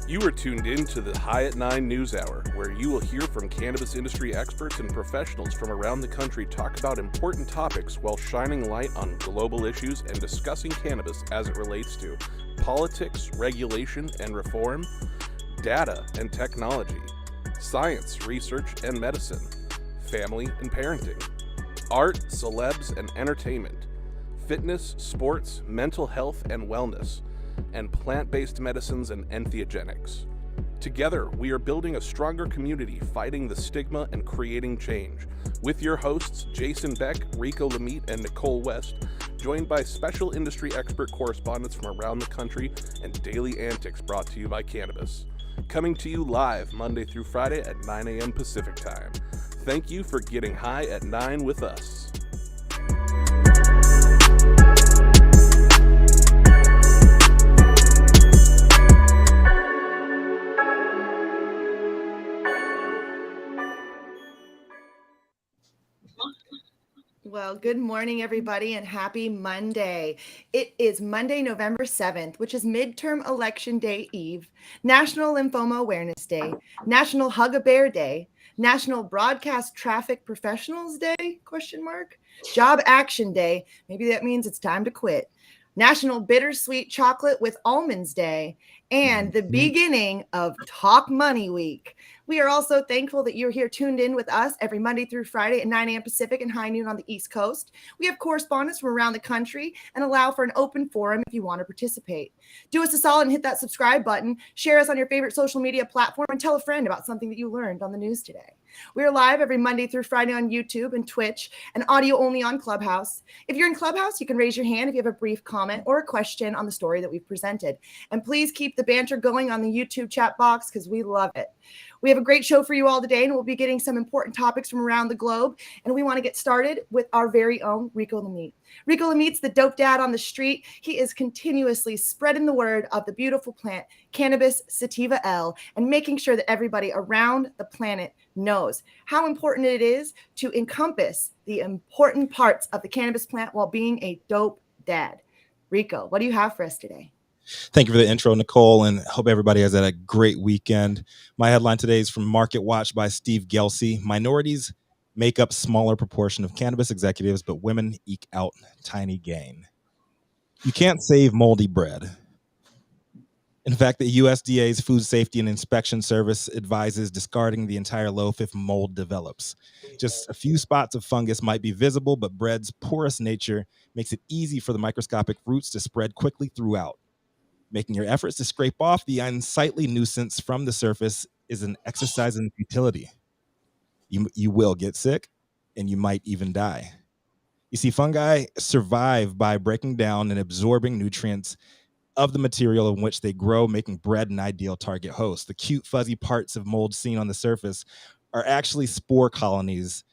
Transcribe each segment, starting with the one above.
You are tuned in to the High at 9 News Hour, where you will hear from cannabis industry experts and professionals from around the country talk about important topics while shining light on global issues and discussing cannabis as it relates to politics, regulation and reform, data and technology, science, research and medicine, family and parenting, art, celebs and entertainment, fitness, sports, mental health and wellness, and plant-based medicines and enthogenics. Together, we are building a stronger community, fighting the stigma and creating change. With your hosts, Jason Beck, Rico Lamitte, and Nichole West, joined by special industry expert correspondents from around the country and daily antics brought to you by cannabis. Coming to you live Monday through Friday at 9 a.m. Pacific Time. Thank you for getting high at 9 with us. Well, good morning, everybody, and happy Monday. It is Monday, November 7th, which is midterm election day eve, National Lymphoma Awareness Day, National Hug-a-Bear Day, National Broadcast Traffic Professionals Day, ? Job Action Day, maybe that means it's time to quit, National Bittersweet Chocolate with Almonds Day, and the beginning of Talk Money Week. We are also thankful that you're here tuned in with us every Monday through Friday at 9 a.m. Pacific and high noon on the East Coast. We have correspondents from around the country and allow for an open forum if you want to participate. Do us a solid and hit that subscribe button, share us on your favorite social media platform, and tell a friend about something that you learned on the news today. We are live every Monday through Friday on YouTube and Twitch, and audio only on Clubhouse. If you're in Clubhouse, you can raise your hand if you have a brief comment or a question on the story that we've presented. And please keep the banter going on the YouTube chat box because we love it. We have a great show for you all today, and we'll be getting some important topics from around the globe. And we want to get started with our very own Rico Lamitte. Rico Lamitte's the dope dad on the street. He is continuously spreading the word of the beautiful plant, cannabis sativa L, and making sure that everybody around the planet knows how important it is to encompass the important parts of the cannabis plant while being a dope dad. Rico, what do you have for us today? Thank you for the intro, Nichole, and hope everybody has had a great weekend. My headline today is from Market Watch by Steve Gelsey. Minorities make up smaller proportion of cannabis executives, but women eke out tiny gain. You can't save moldy bread. In fact, the USDA's Food Safety and Inspection Service advises discarding the entire loaf if mold develops. Just a few spots of fungus might be visible, but bread's porous nature makes it easy for the microscopic roots to spread quickly throughout. Making your efforts to scrape off the unsightly nuisance from the surface is an exercise in futility. You will get sick, and you might even die. You see, fungi survive by breaking down and absorbing nutrients of the material in which they grow, making bread an ideal target host. The cute, fuzzy parts of mold seen on the surface are actually spore colonies,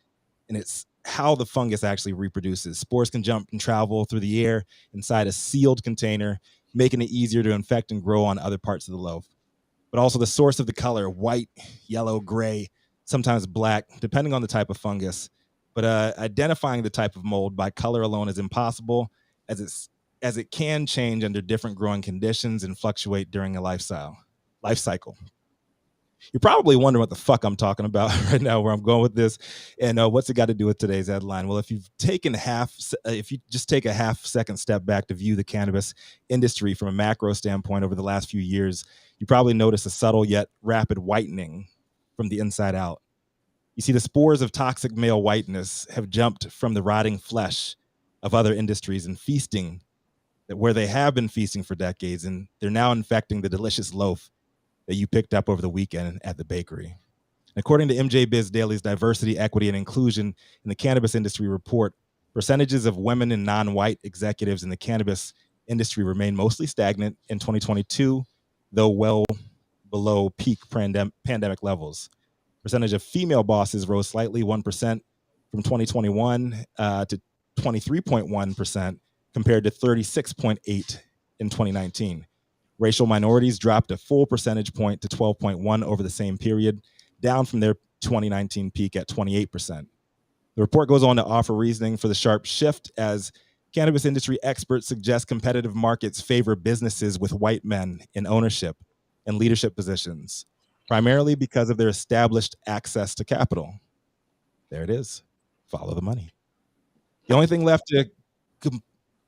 and it's how the fungus actually reproduces. Spores can jump and travel through the air inside a sealed container, making it easier to infect and grow on other parts of the loaf. But also the source of the color, white, yellow, gray, sometimes black, depending on the type of fungus. But identifying the type of mold by color alone is impossible, as it can change under different growing conditions and fluctuate during a life cycle. You're probably wondering what the fuck I'm talking about right now, where I'm going with this, and what's it got to do with today's headline? Well, if you just take a half-second step back to view the cannabis industry from a macro standpoint over the last few years, you probably notice a subtle yet rapid whitening from the inside out. You see, the spores of toxic male whiteness have jumped from the rotting flesh of other industries and feasting where they have been feasting for decades, and they're now infecting the delicious loaf that you picked up over the weekend at the bakery. According to MJ Biz Daily's Diversity, Equity, and Inclusion in the Cannabis Industry Report, percentages of women and non-white executives in the cannabis industry remain mostly stagnant in 2022, though well below peak pandemic levels. Percentage of female bosses rose slightly, 1% from 2021 to 23.1%, compared to 36.8% in 2019. Racial minorities dropped a full percentage point to 12.1% over the same period, down from their 2019 peak at 28%. The report goes on to offer reasoning for the sharp shift, as cannabis industry experts suggest competitive markets favor businesses with white men in ownership, and leadership positions, primarily because of their established access to capital. There it is. Follow the money. The only thing left to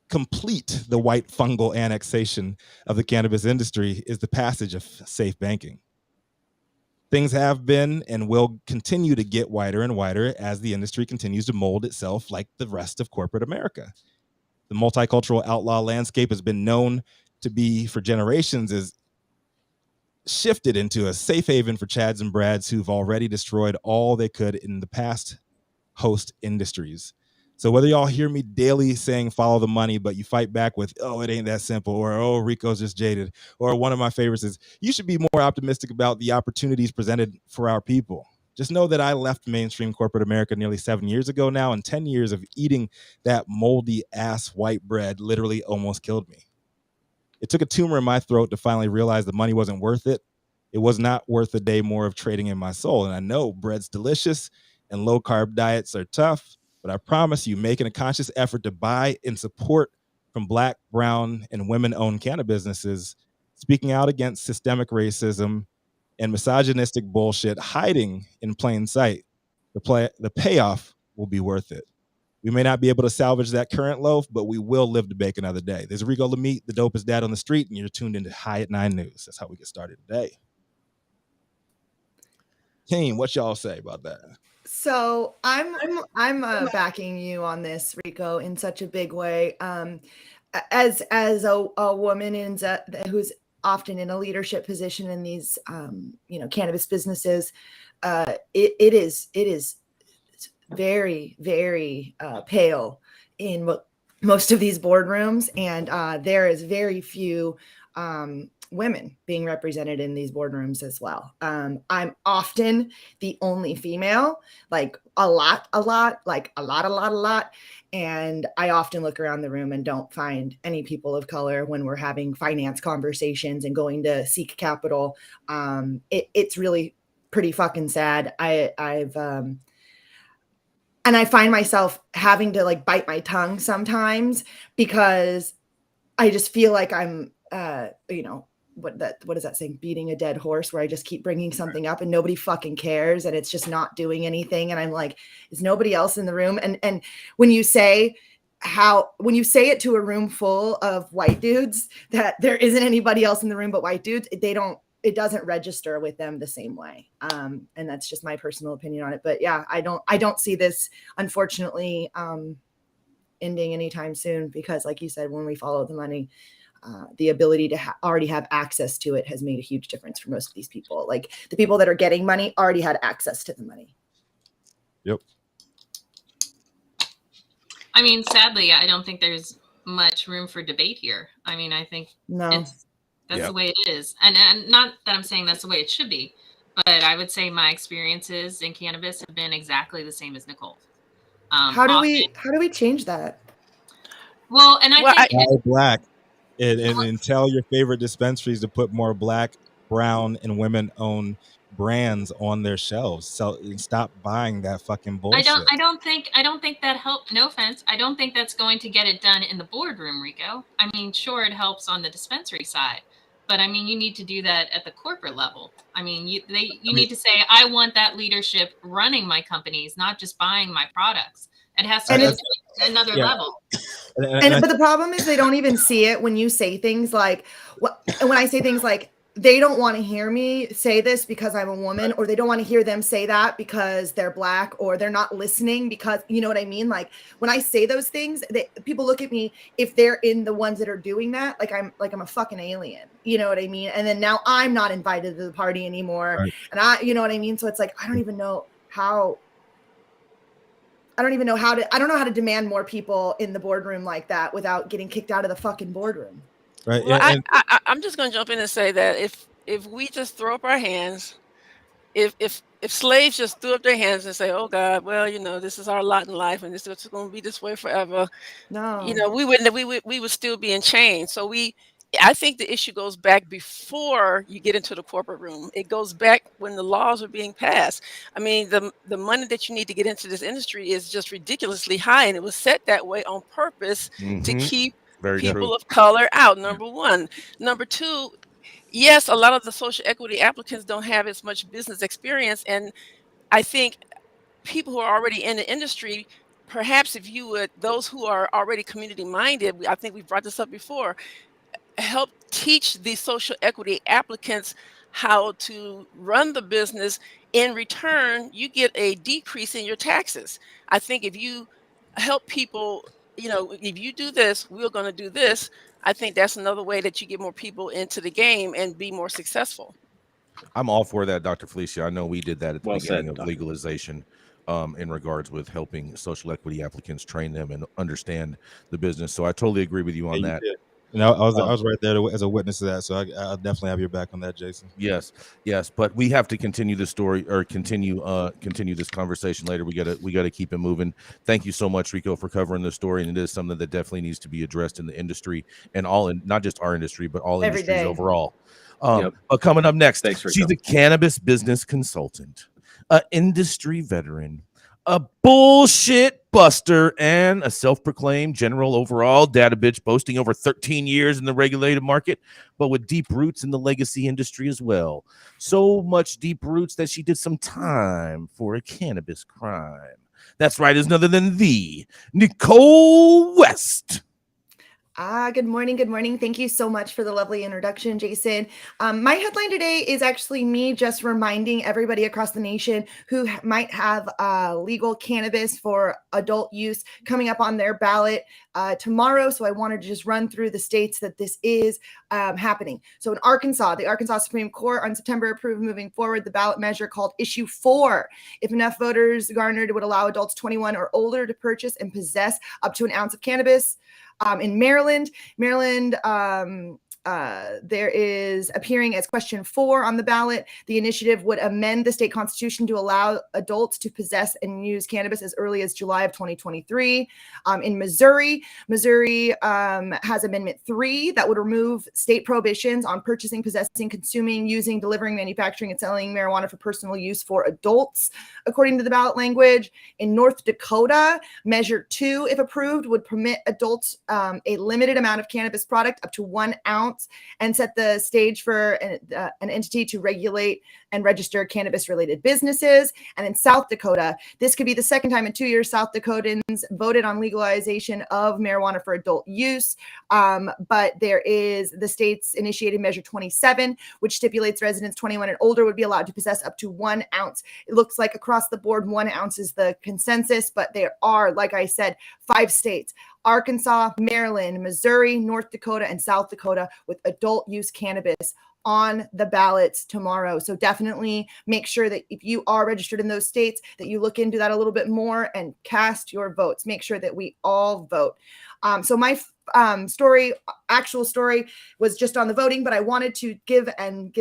complete the white fungal annexation of the cannabis industry is the passage of safe banking. Things have been and will continue to get whiter and whiter as the industry continues to mold itself like the rest of corporate America. The multicultural outlaw landscape has been known to be for generations is shifted into a safe haven for Chads and Brads who've already destroyed all they could in the past host industries. So whether y'all hear me daily saying follow the money, but you fight back with, oh, it ain't that simple, or oh, Rico's just jaded, or one of my favorites is, you should be more optimistic about the opportunities presented for our people. Just know that I left mainstream corporate America nearly 7 years ago now, and 10 years of eating that moldy ass white bread literally almost killed me. It took a tumor in my throat to finally realize the money wasn't worth it. It was not worth a day more of trading in my soul. And I know bread's delicious and low carb diets are tough, but I promise you, making a conscious effort to buy and support from Black, brown, and women-owned cannabis businesses, speaking out against systemic racism and misogynistic bullshit hiding in plain sight, the payoff will be worth it. We may not be able to salvage that current loaf, but we will live to bake another day. There's Rico Lamitte, the dopest dad on the street, and you're tuned into High at 9 News. That's how we get started today. Team, what y'all say about that? So I'm backing you on this, Rico, in such a big way. As a woman who's often in a leadership position in these cannabis businesses, it is very, very pale in most of these boardrooms, and there is very few women being represented in these boardrooms as well. I'm often the only female, like a lot. And I often look around the room and don't find any people of color when we're having finance conversations and going to seek capital. It's really pretty fucking sad. And I find myself having to like bite my tongue sometimes because I just feel like I'm, what is that saying? Beating a dead horse, where I just keep bringing something up and nobody fucking cares. And it's just not doing anything. And I'm like, is nobody else in the room? And when you say it to a room full of white dudes, that there isn't anybody else in the room but white dudes, it doesn't register with them the same way. And that's just my personal opinion on it. But yeah, I don't see this, unfortunately, ending anytime soon, because like you said, when we follow the money, the ability to already have access to it has made a huge difference for most of these people. Like the people that are getting money already had access to the money. Yep. I mean, sadly, I don't think there's much room for debate here. I mean, I think that's the way it is. And not that I'm saying that's the way it should be, but I would say my experiences in cannabis have been exactly the same as Nichole. How do we change that? Well, and I think Black. And tell your favorite dispensaries to put more Black, brown, and women-owned brands on their shelves. So stop buying that fucking bullshit. I don't think that helped. No offense. I don't think that's going to get it done in the boardroom, Rico. I mean, sure, it helps on the dispensary side, but I mean, you need to do that at the corporate level. I mean, you need to say, I want that leadership running my companies, not just buying my products. It has to go to another level. But the problem is they don't even see it when you say things like, when I say things like, they don't want to hear me say this because I'm a woman, or they don't want to hear them say that because they're Black, or they're not listening because, you know what I mean? Like when I say those things, people look at me, if they're in the ones that are doing that, like I'm a fucking alien, you know what I mean? And then now I'm not invited to the party anymore. Right. And you know what I mean? So it's like, I don't know how to demand more people in the boardroom like that without getting kicked out of the fucking boardroom. Right. Well, I'm just going to jump in and say that if we just throw up our hands, if slaves just threw up their hands and say, oh God, well, this is our lot in life and this is going to be this way forever. No, we would still be in chains. So I think the issue goes back before you get into the corporate room. It goes back when the laws are being passed. I mean, the money that you need to get into this industry is just ridiculously high, and it was set that way on purpose to keep people of color out. Number one. Number two, yes, a lot of the social equity applicants don't have as much business experience. And I think people who are already in the industry, perhaps if you would, those who are already community minded, I think we brought this up before, help teach the social equity applicants how to run the business. In return, you get a decrease in your taxes. I think if you help people, if you do this, we're going to do this. I think that's another way that you get more people into the game and be more successful. I'm all for that, Dr. Felicia. I know we did that at the Well beginning said, of Dr. legalization in regards with helping social equity applicants train them and understand the business. So I totally agree with you on Yeah, you that. did. I was right there as a witness to that, so I'll definitely have your back on that, Jason. Yes, but we have to continue the story or continue this conversation later. We gotta keep it moving. Thank you so much, Rico, for covering the story, and it is something that definitely needs to be addressed in the industry and not just our industry, but all Every industries day. overall. Yep. But coming up next, Thanks, Rico. she's a cannabis business consultant, an industry veteran, a bullshit buster, and a self-proclaimed general overall data bitch, boasting over 13 years in the regulated market, but with deep roots in the legacy industry as well. So much deep roots that she did some time for a cannabis crime. That's right, is none other than the Nichole West. Good morning. Good morning. Thank you so much for the lovely introduction, Jason. My headline today is actually me just reminding everybody across the nation who might have legal cannabis for adult use coming up on their ballot tomorrow. So I wanted to just run through the states that this is happening. So in Arkansas, the Arkansas Supreme Court on September approved moving forward the ballot measure called Issue 4. If enough voters garnered, it would allow adults 21 or older to purchase and possess up to an ounce of cannabis. In Maryland, there is appearing as question 4 on the ballot. The initiative would amend the state constitution to allow adults to possess and use cannabis as early as July of 2023. In Missouri has Amendment 3 that would remove state prohibitions on purchasing, possessing, consuming, using, delivering, manufacturing, and selling marijuana for personal use for adults, according to the ballot language. In North Dakota, Measure 2, if approved, would permit adults a limited amount of cannabis product up to 1 ounce and set the stage for an entity to regulate and register cannabis-related businesses. And in South Dakota, this could be the second time in 2 years South Dakotans voted on legalization of marijuana for adult use. But there is the state's initiated Measure 27, which stipulates residents 21 and older would be allowed to possess up to 1 ounce. It looks like across the board, 1 ounce is the consensus, but there are, like I said, 5 states: Arkansas, Maryland, Missouri, North Dakota, and South Dakota with adult use cannabis on the ballots tomorrow. So definitely make sure that if you are registered in those states, that you look into that a little bit more and cast your votes. Make sure that we all vote. So my actual story was just on the voting, but I wanted to give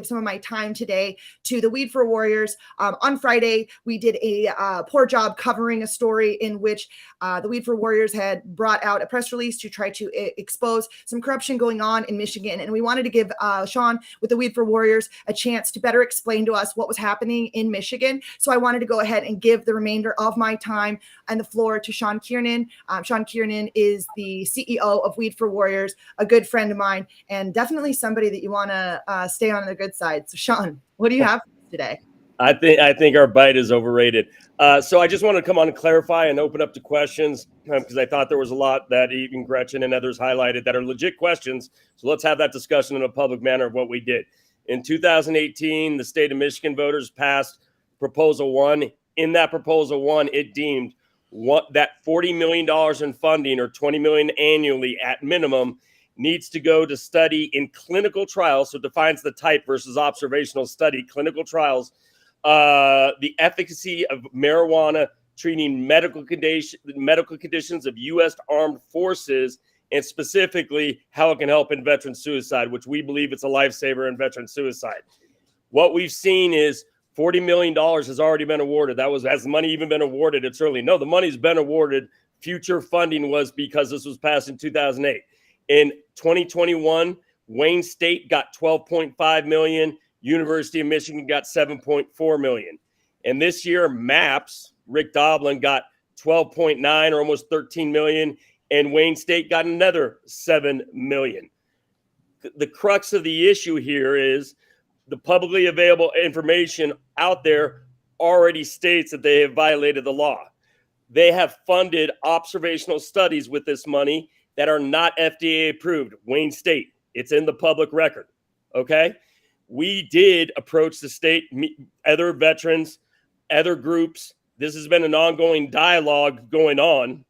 some of my time today to the Weed for Warriors. On Friday, we did a poor job covering a story in which the Weed for Warriors had brought out a press release to try to expose some corruption going on in Michigan. And we wanted to give Sean with the Weed for Warriors a chance to better explain to us what was happening in Michigan. So I wanted to go ahead and give the remainder of my time and the floor to Sean Kiernan. Sean Kiernan is the CEO of Weed for Warriors, a good friend of mine, and definitely somebody that you want to stay on the good side. So Sean, what do you have today? I think our bite is overrated. So I just want to come on and clarify and open up to questions because I thought there was a lot that even Gretchen and others highlighted that are legit questions. So let's have that discussion in a public manner of what we did. In 2018, the state of Michigan voters passed Proposal 1. In that Proposal 1, it deemed that $40 million in funding, or $20 million annually at minimum, needs to go to study in clinical trials. So it defines the type versus observational study, clinical trials, the efficacy of marijuana treating medical conditions of U.S. armed forces, and specifically how it can help in veteran suicide, which we believe it's a lifesaver in veteran suicide. What we've seen is $40 million has already been awarded. Has the money even been awarded? It's early. No, the money's been awarded. Future funding was because this was passed in 2008. In 2021, Wayne State got $12.5 million. University of Michigan got $7.4 million. And this year, MAPS, Rick Doblin, got $12.9 or almost $13 million. And Wayne State got another $7 million. the crux of the issue here is the publicly available information out there already states that they have violated the law. They have funded observational studies with this money that are not FDA approved. Wayne State, it's in the public record. Okay. We did approach the state, other veterans, other groups. This has been an ongoing dialogue going on.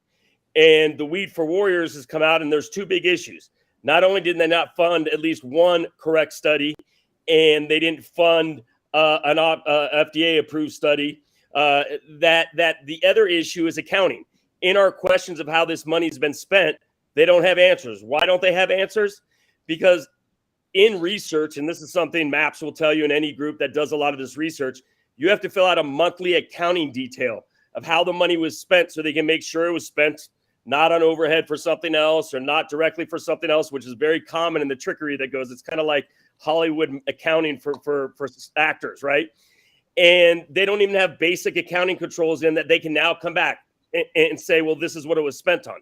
And the Weed for Warriors has come out, and there's two big issues. Not only did they not fund at least one correct study, and they didn't fund an FDA-approved study, that the other issue is accounting. In our questions of how this money's been spent, they don't have answers. Why don't they have answers? Because in research, and this is something MAPS will tell you in any group that does a lot of this research, you have to fill out a monthly accounting detail of how the money was spent so they can make sure it was spent not on overhead for something else or not directly for something else, which is very common in the trickery that goes. It's kind of like Hollywood accounting for actors, right? And they don't even have basic accounting controls in that they can now come back and say, well, this is what it was spent on.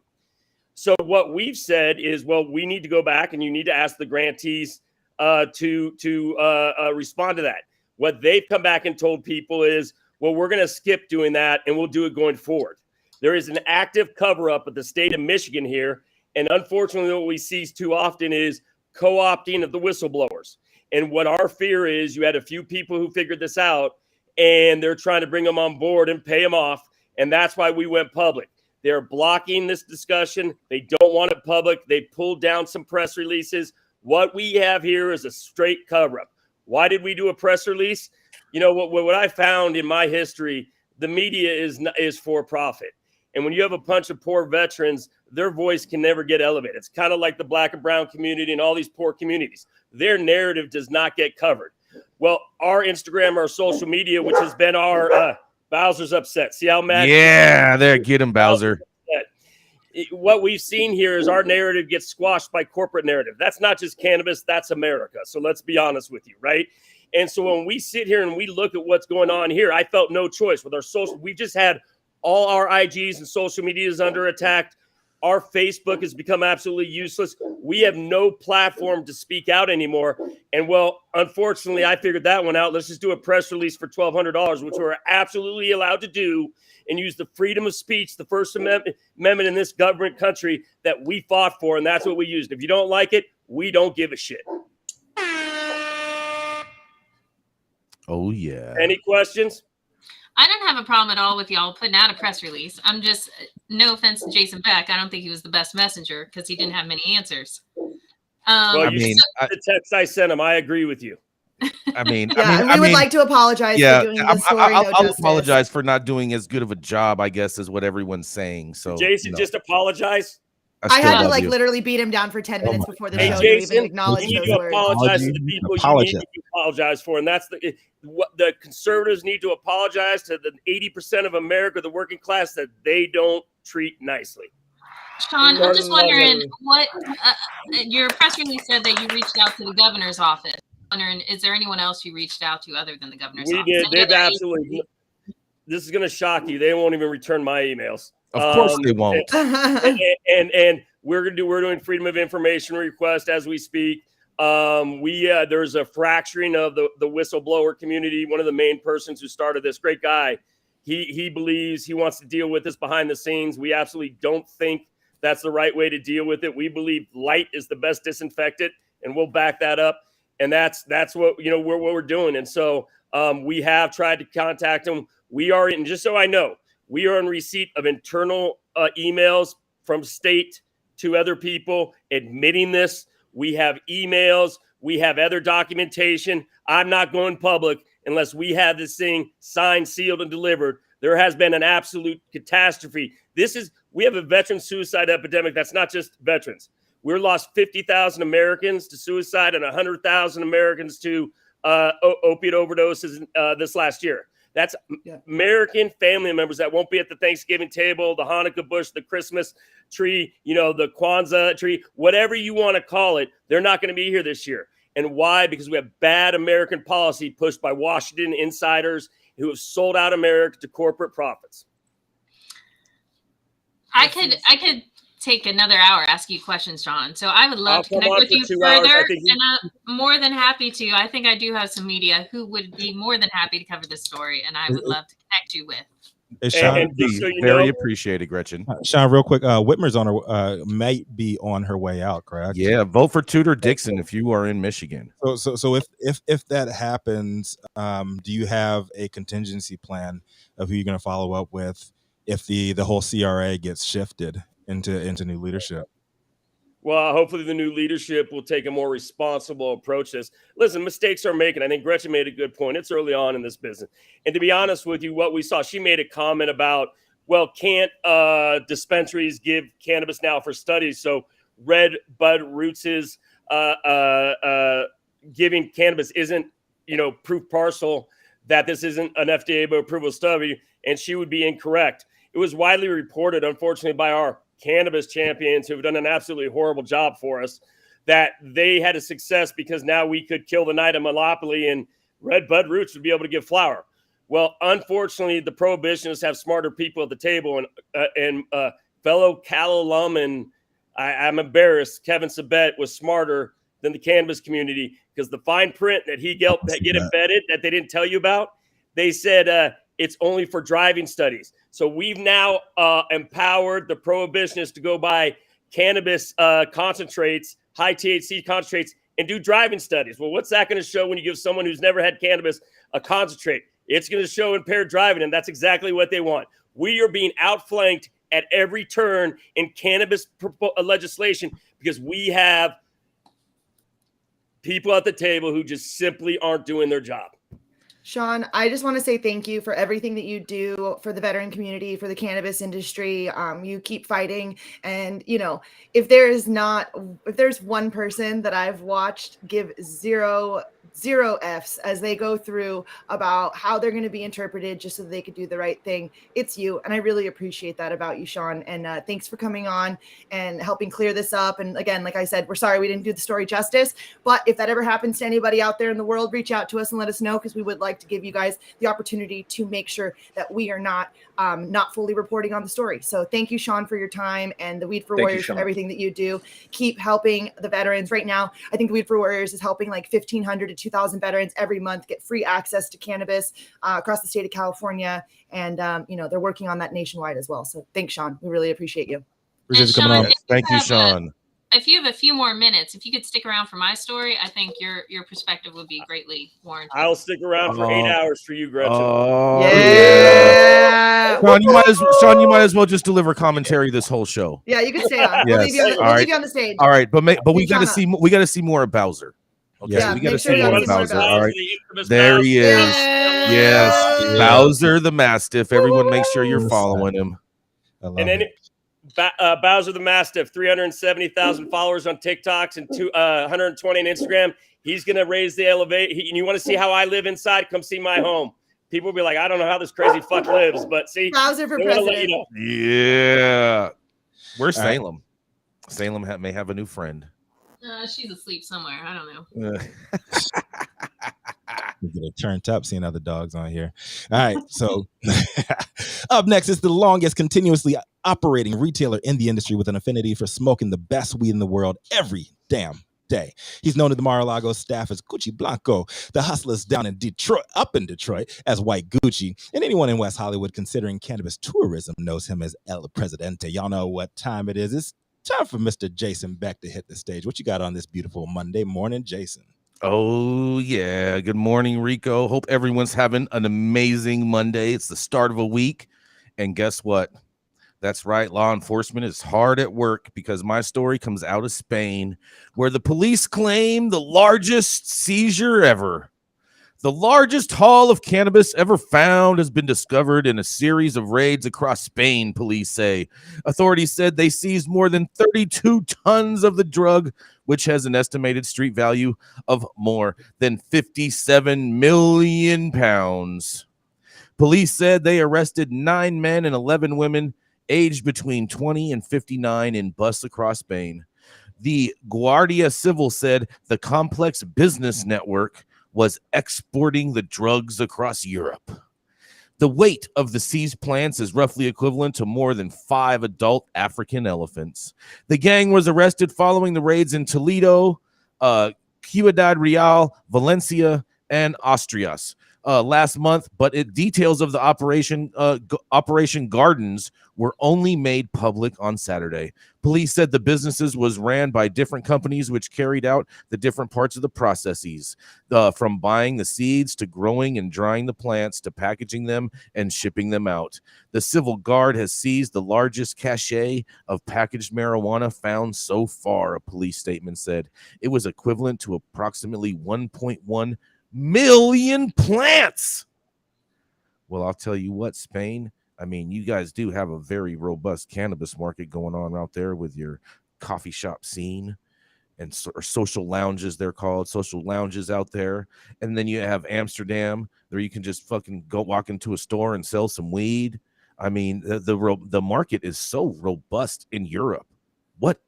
So what we've said is, well, we need to go back and you need to ask the grantees to respond to that. What they've come back and told people is, well, we're going to skip doing that and we'll do it going forward. There is an active cover-up at the state of Michigan here. And unfortunately, what we see too often is co-opting of the whistleblowers. And what our fear is, you had a few people who figured this out and they're trying to bring them on board and pay them off. And that's why we went public. They're blocking this discussion. They don't want it public. They pulled down some press releases. What we have here is a straight cover-up. Why did we do a press release? You know, what I found in my history, the media is for profit. And when you have a bunch of poor veterans, their voice can never get elevated. It's kind of like the black and brown community and all these poor communities. Their narrative does not get covered. Well, our Instagram, our social media, which has been our Bowser's upset. See how mad? Yeah, there, get him, Bowser. What we've seen here is our narrative gets squashed by corporate narrative. That's not just cannabis, that's America. So let's be honest with you, right? And so when we sit here and we look at what's going on here, I felt no choice with our social. We just had all our IGs and social media is under attack. Our Facebook has become absolutely useless. We have no platform to speak out anymore. And well, unfortunately, I figured that one out. Let's just do a press release for $1,200, which we're absolutely allowed to do, and use the freedom of speech, the First Amendment in this government country that we fought for. And that's what we used. If you don't like it, we don't give a shit. Oh, yeah. Any questions? I don't have a problem at all with y'all putting out a press release. I'm just, no offense to Jason Beck, I don't think he was the best messenger because he didn't have many answers. Well, you saw the text I sent him. I agree with you. We would like to apologize for doing this story. I'll apologize for not doing as good of a job, I guess, is what everyone's saying. So, Jason, just apologize. I had to literally beat him down for 10 minutes before the show Jason, to even acknowledge you need those to words. apologize to the people you need to apologize for. And that's what the conservatives need to apologize to the 80% of America, the working class, that they don't treat nicely. Sean, I'm just wondering what your press release said that you reached out to the governor's office. I'm wondering, is there anyone else you reached out to other than the governor's office? We did. They've absolutely. This is going to shock you. They won't even return my emails. Of course they won't. And we're doing freedom of information request as we speak. There's a fracturing of the whistleblower community. One of the main persons who started this, great guy, he believes he wants to deal with this behind the scenes. We absolutely don't think that's the right way to deal with it. We believe light is the best disinfectant, and we'll back that up. And that's what what we're doing. And so we have tried to contact him. We are in, just so I know, we are in receipt of internal emails from state to other people admitting this. We have emails. We have other documentation. I'm not going public unless we have this thing signed, sealed, and delivered. There has been an absolute catastrophe. We have a veteran suicide epidemic that's not just veterans. We lost 50,000 Americans to suicide and 100,000 Americans to opiate overdoses this last year. That's American family members that won't be at the Thanksgiving table, the Hanukkah bush, the Christmas tree, the Kwanzaa tree, whatever you want to call it. They're not going to be here this year. And why? Because we have bad American policy pushed by Washington insiders who have sold out America to corporate profits. I could take another hour asking you questions, Sean. So I would love to I'll come connect on with for you 2 hours. further, I think and I'm more than happy to. I think I do have some media who would be more than happy to cover this story, and I would love to connect you with. Hey, Sean, and just so you very know, appreciated, Gretchen. Sean, real quick, Whitmer's on her might be on her way out, correct? Yeah, vote for Tudor Dixon if you are in Michigan. So if that happens, do you have a contingency plan of who you're going to follow up with if the whole CRA gets shifted into new leadership? well, hopefully the new leadership will take a more responsible approach to this. Listen, mistakes are making. I think Gretchen made a good point. It's early on in this business. And to be honest with you, what we saw, she made a comment about, well, can't dispensaries give cannabis now for studies? So Red Bud Roots is giving cannabis isn't, proof parcel that this isn't an FDA approval study, and she would be incorrect. It was widely reported, unfortunately, by our cannabis champions who have done an absolutely horrible job for us, that they had a success because now we could kill the night of monopoly and Red Bud Roots would be able to give flower. Well, unfortunately, the prohibitionists have smarter people at the table, and fellow Cal alum, and I'm embarrassed, Kevin Sabet was smarter than the cannabis community, because the fine print that get embedded that they didn't tell you about, they said it's only for driving studies. So we've now empowered the prohibitionists to go buy cannabis concentrates, high THC concentrates, and do driving studies. Well, what's that going to show when you give someone who's never had cannabis a concentrate? It's going to show impaired driving, and that's exactly what they want. We are being outflanked at every turn in cannabis legislation because we have people at the table who just simply aren't doing their job. Sean, I just want to say thank you for everything that you do for the veteran community, for the cannabis industry. You keep fighting. And, if there's one person that I've watched give zero F's as they go through about how they're going to be interpreted just so that they could do the right thing, it's you. And I really appreciate that about you, Sean. And thanks for coming on and helping clear this up. And again, like I said, we're sorry we didn't do the story justice. But if that ever happens to anybody out there in the world, reach out to us and let us know, because we would like to give you guys the opportunity to make sure that we are not fully reporting on the story. So thank you, Sean, for your time, and the Weed for Warriors for everything that you do. Keep helping the veterans. Right now, I think the Weed for Warriors is helping like 1,500 to 2,000 veterans every month get free access to cannabis across the state of California. And, they're working on that nationwide as well. So thanks, Sean. We really appreciate you. Appreciate you coming on. Thank you, Sean. If you have a few more minutes, if you could stick around for my story, I think your perspective would be greatly warranted. I'll stick around for 8 hours for you, Gretchen. Oh, yeah. Sean, you might as well just deliver commentary this whole show. Yeah, you can stay on. Yes. We'll leave you on the stage. All right, but we got to see more of Bowser. Okay, Yeah, we got to make sure see you more guys of see more Bowser. of All right, Bowser. there he is. Yeah. Yes, Bowser the Mastiff. Everyone, make sure you're following him. And then Bowser the Mastiff, 370,000 followers on TikToks and 120 on Instagram. He's going to raise the elevate. And you want to see how I live inside? Come see my home. People will be like, I don't know how this crazy fuck lives, but see, Bowser for president. Yeah. Where's Salem? Salem may have a new friend. She's asleep somewhere. I don't know. We're getting turned up seeing other dogs on here. All right, so up next is the longest continuously operating retailer in the industry with an affinity for smoking the best weed in the world every damn day. He's known to the Mar-a-Lago staff as Gucci Blanco, the hustlers down in Detroit, as White Gucci, and anyone in West Hollywood considering cannabis tourism knows him as El Presidente. Y'all know what time it is. It's time for Mr. Jason Beck to hit the stage. What you got on this beautiful Monday morning, Jason? Oh, yeah. Good morning, Rico. Hope everyone's having an amazing Monday. It's the start of a week. And guess what? That's right. Law enforcement is hard at work because my story comes out of Spain, where the police claim the largest seizure ever. The largest haul of cannabis ever found has been discovered in a series of raids across Spain, police say. Authorities said they seized more than 32 tons of the drug, which has an estimated street value of more than 57 million pounds. Police said they arrested 9 men and 11 women aged between 20 and 59 in busts across Spain. The Guardia Civil said the complex business network was exporting the drugs across Europe. The weight of the seized plants is roughly equivalent to more than 5 adult African elephants. The gang was arrested following the raids in Toledo, Ciudad Real, Valencia, and Asturias last month, but details of the Operation Gardens were only made public on Saturday. Police said the businesses was ran by different companies which carried out the different parts of the processes, from buying the seeds to growing and drying the plants to packaging them and shipping them out. The Civil Guard has seized the largest cache of packaged marijuana found so far, a police statement said. It was equivalent to approximately 1.1 million plants. Well, I'll tell you what, Spain, I mean, you guys do have a very robust cannabis market going on out there with your coffee shop scene and or social lounges, they're called social lounges out there. And then you have Amsterdam, where you can just fucking go walk into a store and sell some weed. I mean, the market is so robust in Europe. What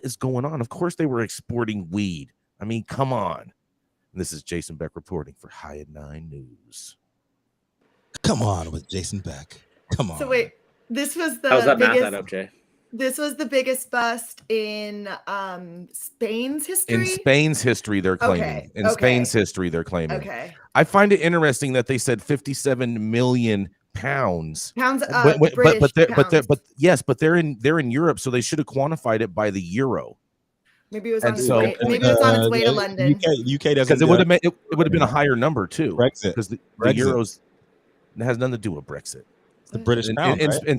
is going on? Of course they were exporting weed. I mean, come on. This is Jason Beck reporting for High at 9 News. Come on with Jason Beck. Come on. So wait, this was the How's that biggest, math add up, Jay? This was the biggest bust in Spain's history. In Spain's history, they're claiming. Okay. Spain's history, they're claiming. Okay. I find it interesting that they said 57 million pounds. Pounds. But they're in Europe, so they should have quantified it by the euro. Maybe it was on its way. Maybe it was on its way to London. UK doesn't. Because it would have been a higher number too. Brexit. Because the euros has nothing to do with Brexit. The British pound, right? In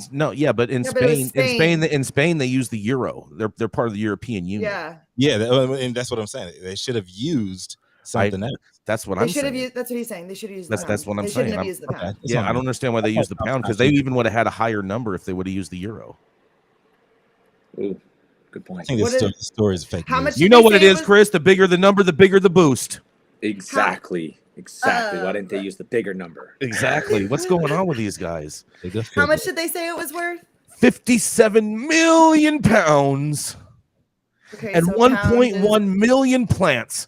Spain they use the euro. They're part of the European Union. Yeah, and that's what I'm saying. They should have used something else. That's what I'm saying. Used, that's what he's saying. They should have used. That's what I'm saying. Have used the pound. Yeah, I don't understand why they used the pound, because they even would have had a higher number if they would have used the euro. Ooh, good point. I think this story is fake. How much? You know what it is, Chris? The bigger the number, the bigger the boost. Exactly. Why didn't they use the bigger number? Exactly. What's going on with these guys? How much did they say it was worth? 57 million pounds. Okay, and so 1.1 million plants.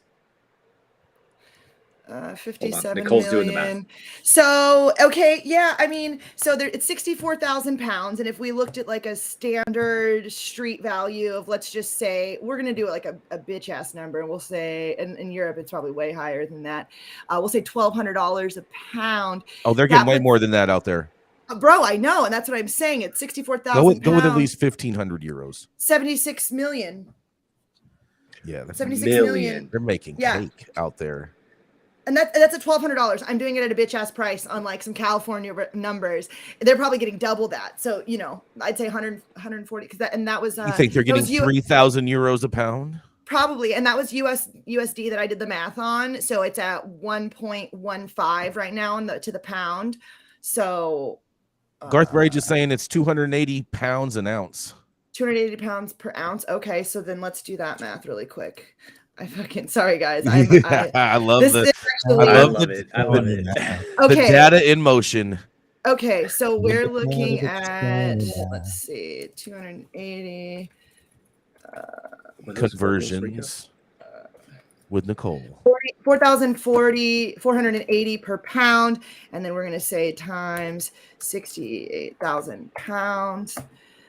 57 Nicole's million. doing the math. So, okay, yeah, I mean, so it's 64,000 pounds. And if we looked at like a standard street value of, let's just say, we're going to do like a bitch ass number. And we'll say, in Europe, it's probably way higher than that. We'll say $1,200 a pound. Oh, they're getting way more than that out there. Bro, I know. And that's what I'm saying. It's 64,000 pounds. Go with at least 1,500 euros. 76 million. Yeah. That's 76 million. They're making cake out there. And that's at $1,200. I'm doing it at a bitch ass price on like some California numbers. They're probably getting double that. So, you know, I'd say 140 that was you think they're getting 3,000 euros a pound? Probably. And that was USD that I did the math on. So it's at 1.15 right now to the pound. So Garth Rage is saying it's 280 pounds an ounce. 280 pounds per ounce. Okay, so then let's do that math really quick. Sorry guys. I love it. Okay. The data in motion. Okay, so we're looking at, let's see, 280 conversions with Nichole. 480 per pound, and then we're going to say times 68,000 pounds.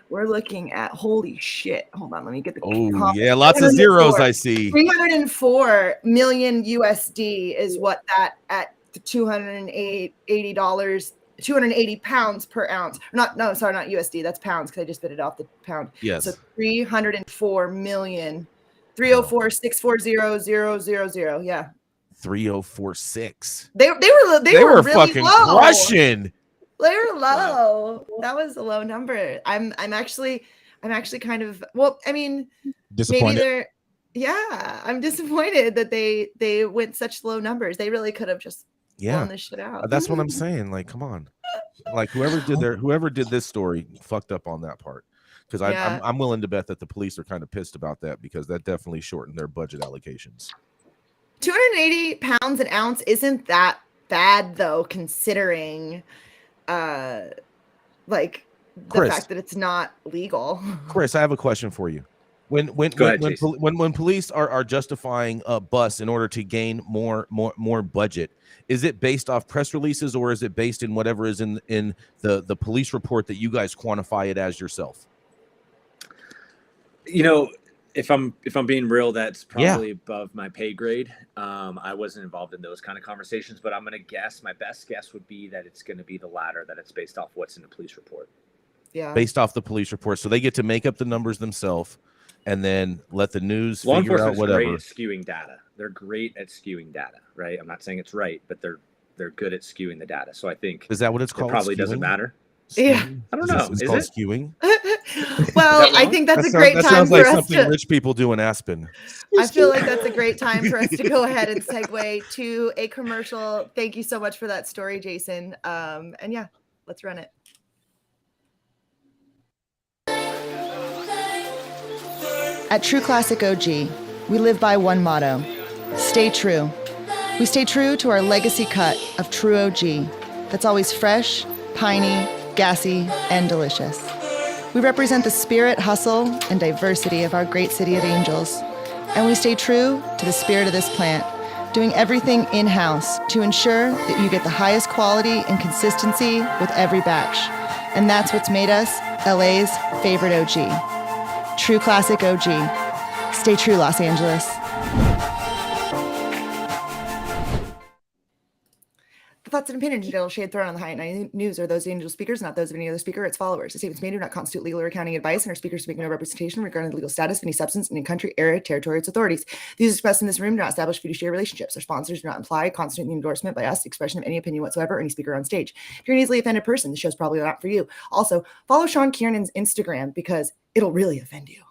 We're looking at, holy shit. Hold on, let me get the. Oh, yeah, lots of zeros I see. 304 million USD is what that at $280, 280 pounds per ounce. Not USD, that's pounds because I just bit it off the pound. Yes. So 304 million. 304,640,000. Yeah. 304.6. They were really fucking low. crushing. They were low. Wow. That was a low number. I'm actually kind of, well, I mean, disappointed. I'm disappointed that they went such low numbers. They really could have just blown this shit out. That's what I'm saying. Like, come on. Like whoever did this story fucked up on that part. Because I'm willing to bet that the police are kind of pissed about that, because that definitely shortened their budget allocations. 280 pounds an ounce isn't that bad though, considering like the fact that it's not legal. Chris, I have a question for you. When Go ahead, Jason. when police are justifying a bus in order to gain more budget, is it based off press releases, or is it based in whatever is in the police report that you guys quantify it as yourself? You know, if I'm being real, that's probably above my pay grade. I wasn't involved in those kind of conversations, but I'm going to guess, my best guess would be that it's going to be the latter, that it's based off what's in the police report. Yeah. Based off the police report. So they get to make up the numbers themselves and then let the news Law figure out enforcement's whatever. great at skewing data. They're great at skewing data, right? I'm not saying it's right, but they're good at skewing the data. So I think Is that what it's called? it probably Skewing? doesn't matter. Yeah. I don't know. It's Is called it? skewing. Well, I think that's a great that time sounds for like us something to. rich people do in Aspen. I feel like that's a great time for us to go ahead and segue to a commercial. Thank you so much for that story, Jason. And yeah, let's run it. At True Classic OG, we live by one motto: stay true. We stay true to our legacy cut of True OG that's always fresh, piney, gassy, and delicious. We represent the spirit, hustle, and diversity of our great city of Angels. And we stay true to the spirit of this plant, doing everything in-house to ensure that you get the highest quality and consistency with every batch. And that's what's made us LA's favorite OG. True Classic OG. Stay true, Los Angeles. The thoughts and opinions Nichole Shade thrown on the High at Night News are those of the individual speakers, not those of any other speaker or its followers. The statements made do not constitute legal or accounting advice, and our speakers make no representation regarding the legal status of any substance in any country, area, territory, or its authorities. Views expressed in this room do not establish fiduciary relationships. Our sponsors do not imply, constitute the endorsement by us, expression of any opinion whatsoever, or any speaker on stage. If you're an easily offended person, the show's probably not for you. Also, follow Sean Kiernan's Instagram because it'll really offend you.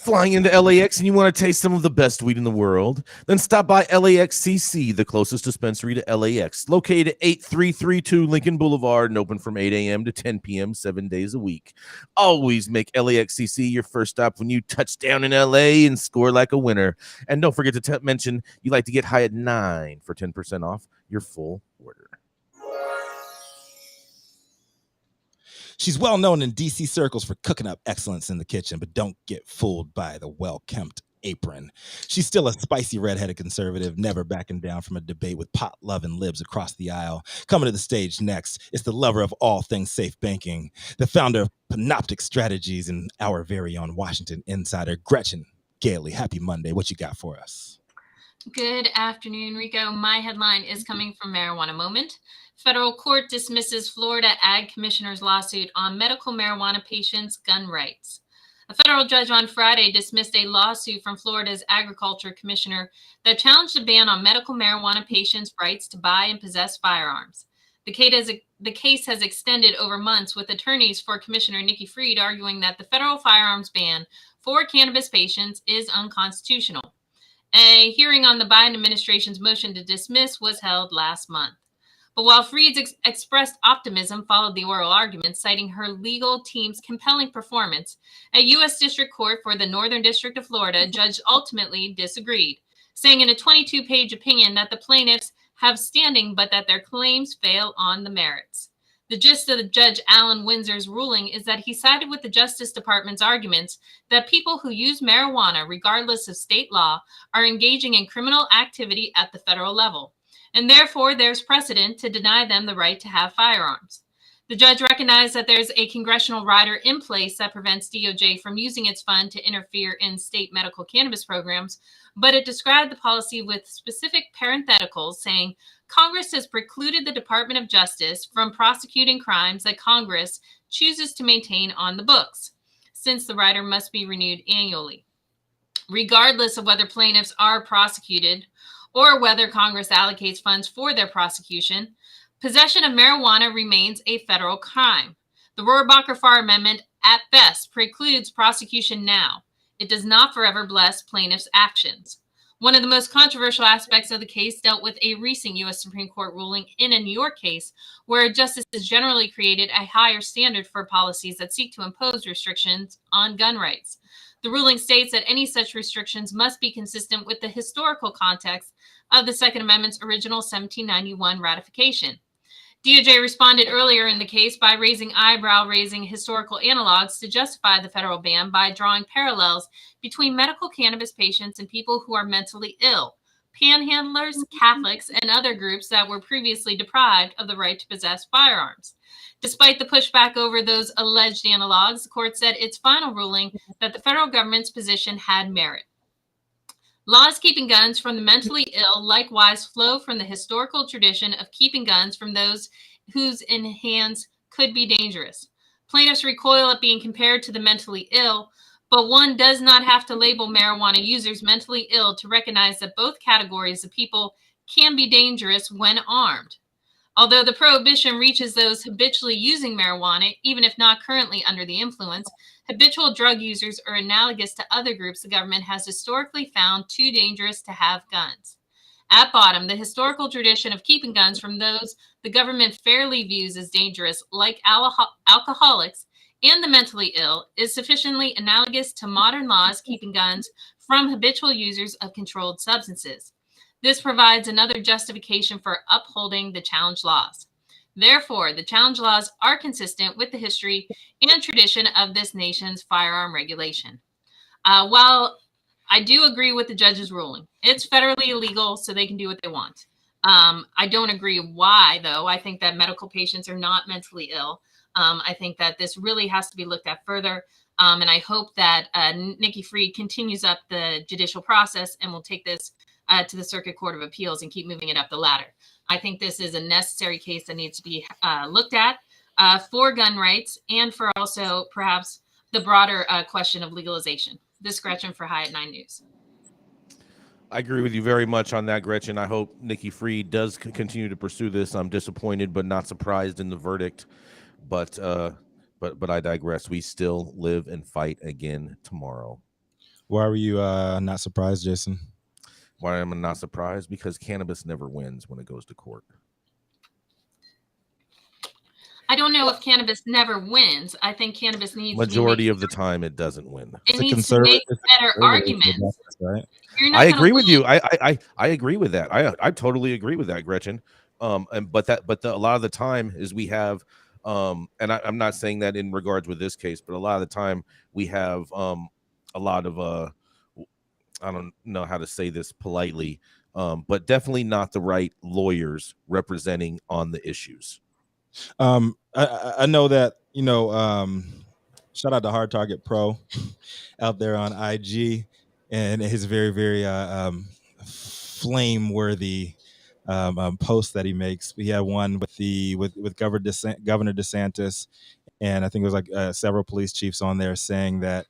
Flying into LAX and you want to taste some of the best weed in the world? Then stop by LAXCC, the closest dispensary to LAX, located at 8332 Lincoln Boulevard and open from 8 a.m. to 10 p.m. 7 days a week. Always make LAXCC your first stop when you touch down in LA and score like a winner. And don't forget to mention you like to get high at 9 for 10% off your full order. She's well known in DC circles for cooking up excellence in the kitchen, but don't get fooled by the well-kempt apron. She's still a spicy redheaded conservative, never backing down from a debate with pot-loving libs across the aisle. Coming to the stage next is the lover of all things safe banking, the founder of Panoptic Strategies, and our very own Washington insider, Gretchen Gailey. Happy Monday. What you got for us? Good afternoon, Rico. My headline is coming from Marijuana Moment. Federal court dismisses Florida Ag Commissioner's lawsuit on medical marijuana patients' gun rights. A federal judge on Friday dismissed a lawsuit from Florida's Agriculture Commissioner that challenged a ban on medical marijuana patients' rights to buy and possess firearms. The case has extended over months, with attorneys for Commissioner Nikki Fried arguing that the federal firearms ban for cannabis patients is unconstitutional. A hearing on the Biden administration's motion to dismiss was held last month. But while Fried's expressed optimism followed the oral argument, citing her legal team's compelling performance, a U.S. District Court for the Northern District of Florida judge ultimately disagreed, saying in a 22-page opinion that the plaintiffs have standing, but that their claims fail on the merits. The gist of the Judge Alan Windsor's ruling is that he sided with the Justice Department's arguments that people who use marijuana, regardless of state law, are engaging in criminal activity at the federal level, and therefore there's precedent to deny them the right to have firearms. The judge recognized that there's a congressional rider in place that prevents DOJ from using its fund to interfere in state medical cannabis programs, but it described the policy with specific parentheticals, saying Congress has precluded the Department of Justice from prosecuting crimes that Congress chooses to maintain on the books, since the rider must be renewed annually. Regardless of whether plaintiffs are prosecuted or whether Congress allocates funds for their prosecution, possession of marijuana remains a federal crime. The Rohrabacher-Farr Amendment, at best, precludes prosecution now. It does not forever bless plaintiffs' actions. One of the most controversial aspects of the case dealt with a recent U.S. Supreme Court ruling in a New York case where justices generally created a higher standard for policies that seek to impose restrictions on gun rights. The ruling states that any such restrictions must be consistent with the historical context of the Second Amendment's original 1791 ratification. DOJ responded earlier in the case by raising eyebrow-raising historical analogs to justify the federal ban by drawing parallels between medical cannabis patients and people who are mentally ill, panhandlers, Catholics, and other groups that were previously deprived of the right to possess firearms. Despite the pushback over those alleged analogs, the court said its final ruling that the federal government's position had merit. Laws keeping guns from the mentally ill likewise flow from the historical tradition of keeping guns from those whose in hands could be dangerous. Plaintiffs recoil at being compared to the mentally ill, but one does not have to label marijuana users mentally ill to recognize that both categories of people can be dangerous when armed. Although the prohibition reaches those habitually using marijuana, even if not currently under the influence, habitual drug users are analogous to other groups the government has historically found too dangerous to have guns. At bottom, the historical tradition of keeping guns from those the government fairly views as dangerous, like alcoholics and the mentally ill, is sufficiently analogous to modern laws keeping guns from habitual users of controlled substances. This provides another justification for upholding the challenge laws. Therefore, the challenge laws are consistent with the history and tradition of this nation's firearm regulation. While I do agree with the judge's ruling, it's federally illegal, so they can do what they want. I don't agree why, though. I think that medical patients are not mentally ill. I think that this really has to be looked at further. And I hope that Nikki Fried continues up the judicial process and will take this to the Circuit Court of Appeals and keep moving it up the ladder. I think this is a necessary case that needs to be looked at for gun rights and for also perhaps the broader question of legalization. This Gretchen for High at 9 News. I agree with you very much on that, Gretchen. I hope Nikki Fried does continue to pursue this. I'm disappointed but not surprised in the verdict. But I digress. We still live and fight again tomorrow. Why were you not surprised, Jason? Why am I not surprised? Because cannabis never wins when it goes to court. I don't know if cannabis never wins. I think cannabis needs majority of the time it doesn't win. It needs to make better arguments. Right? I agree with you. I agree with that. I totally agree with that, Gretchen. A lot of the time is we have and I'm not saying that in regards with this case, but a lot of the time we have a lot of I don't know how to say this politely, but definitely not the right lawyers representing on the issues. I know that, shout out to Hard Target Pro out there on IG and his very, very flame-worthy posts that he makes. He had one with Governor DeSantis, and I think it was like several police chiefs on there saying that,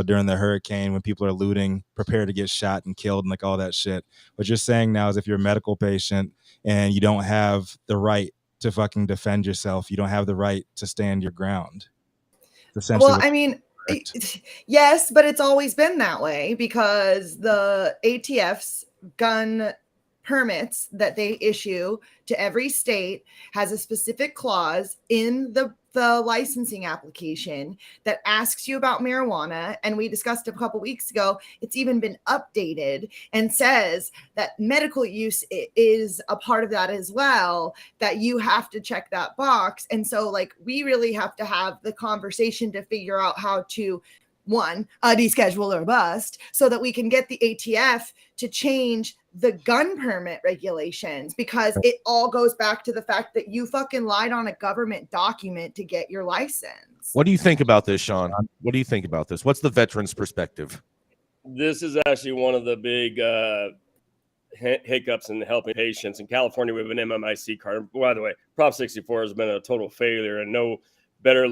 during the hurricane, when people are looting, prepare to get shot and killed and like all that shit. What you're saying now is if you're a medical patient and you don't have the right to fucking defend yourself, you don't have the right to stand your ground. Well, I mean, yes, but it's always been that way because the ATF's gun permits that they issue to every state has a specific clause in the licensing application that asks you about marijuana. And we discussed a couple weeks ago, it's even been updated and says that medical use is a part of that as well, that you have to check that box. And so we really have to have the conversation to figure out how to deschedule or bust so that we can get the ATF to change the gun permit regulations, because it all goes back to the fact that you fucking lied on a government document to get your license. What do you think about this, Sean? What do you think about this? What's the veteran's perspective? This is actually one of the big hiccups in helping patients. In California, we have an MMIC card. By the way, Prop 64 has been a total failure, and no better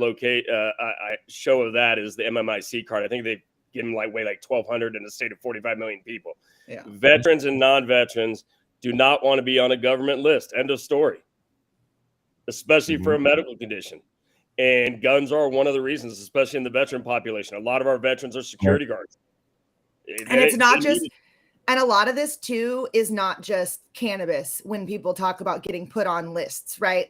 show of that is the MMIC card. I think they give them weigh 1,200 in a state of 45 million people. Yeah. Veterans and non-veterans do not want to be on a government list. End of story. Especially for a medical condition. And guns are one of the reasons, especially in the veteran population. A lot of our veterans are security guards. And it's not just, and a lot of this too is not just cannabis when people talk about getting put on lists, right?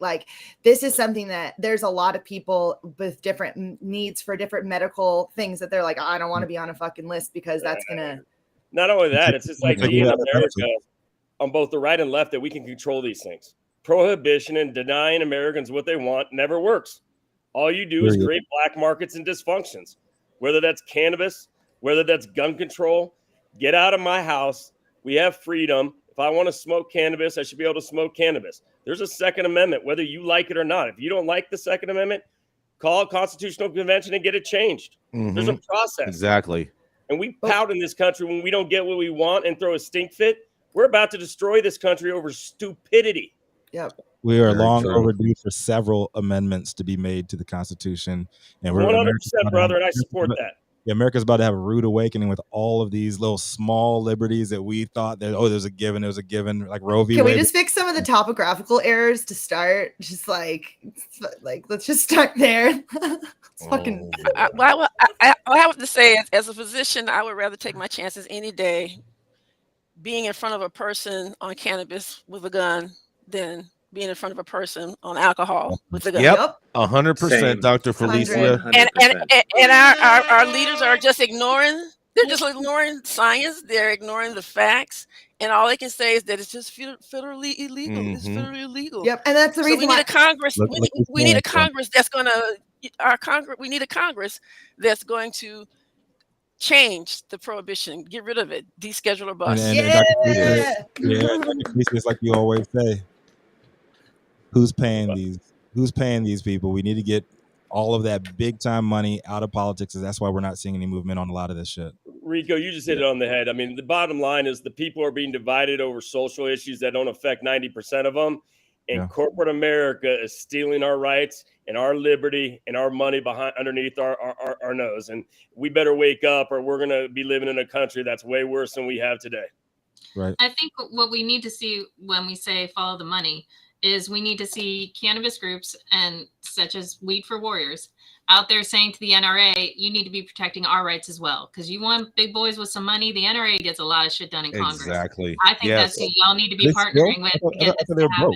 This is something that there's a lot of people with different needs for different medical things that they're like, I don't want to be on a fucking list because that's going to. Not only that, it's just being in America on both the right and left that we can control these things. prohibition and denying Americans what they want never works. All you do is create black markets and dysfunctions, whether that's cannabis, whether that's gun control. Get out of my house. We have freedom. If I want to smoke cannabis, I should be able to smoke cannabis. There's a Second Amendment, whether you like it or not. If you don't like the Second Amendment, call a constitutional convention and get it changed. There's a process. Exactly. And we pout in this country when we don't get what we want and throw a stink fit. We're about to destroy this country over stupidity. Yep. We are long overdue for several amendments to be made to the Constitution, and we're 100%, brother, and I support that. Yeah, America's about to have a rude awakening with all of these little small liberties that we thought that there's a given, like Roe v. Can Wade. we just fix some of the topographical errors to start? Just like let's just start there. Fucking. What I have to say is, as a physician, I would rather take my chances any day being in front of a person on cannabis with a gun than being in front of a person on alcohol with a gun. Yep, 100%, Dr. Felicia. 100%. And our leaders are just ignoring. They're just ignoring science. They're ignoring the facts, and all they can say is that it's just federally illegal. It's federally illegal. Yep, and that's the reason we need a Congress. We need a Congress that's going to. We need a Congress that's going to change the prohibition, get rid of it, deschedule or bust. It's like you always say. Who's paying these? Who's paying these people? We need to get all of that big time money out of politics. That's why we're not seeing any movement on a lot of this shit. Rico, you just hit it on the head. I mean, the bottom line is the people are being divided over social issues that don't affect 90% of them. And corporate America is stealing our rights and our liberty and our money underneath our nose. And we better wake up, or we're going to be living in a country that's way worse than we have today. Right. I think what we need to see when we say follow the money is we need to see cannabis groups and such as Weed for Warriors out there saying to the NRA, you need to be protecting our rights as well. Because you want big boys with some money. The NRA gets a lot of shit done in Congress. Exactly. I think that's who y'all need to be partnering with to get this to happen.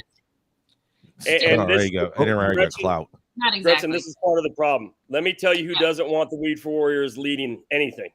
And NRA got clout. Not exactly. And this is part of the problem. Let me tell you who doesn't want the Weed for Warriors leading anything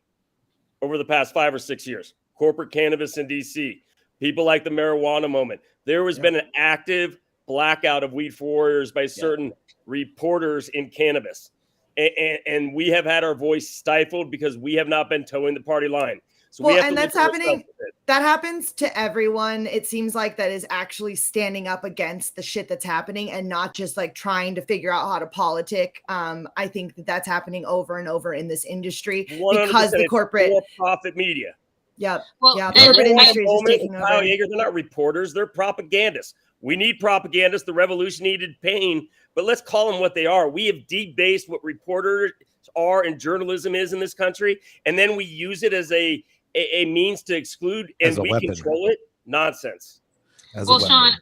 over the past 5 or 6 years. Corporate cannabis in D.C. People like the marijuana moment. There has been an active blackout of Weed for Warriors by certain reporters in cannabis. And we have had our voice stifled because we have not been towing the party line. So and that's happening. That happens to everyone. It seems like that is actually standing up against the shit that's happening and not just like trying to figure out how to politic. I think that's happening over and over in this industry because the corporate profit media. Yep. Well, the corporate industry is just taking over. Kyle Yeager, they're not reporters. They're propagandists. We need propagandists. The revolution needed pain, but let's call them what they are. We have debased what reporters are and journalism is in this country, and then we use it as a means to exclude, and we control it. Nonsense. Well, Sean,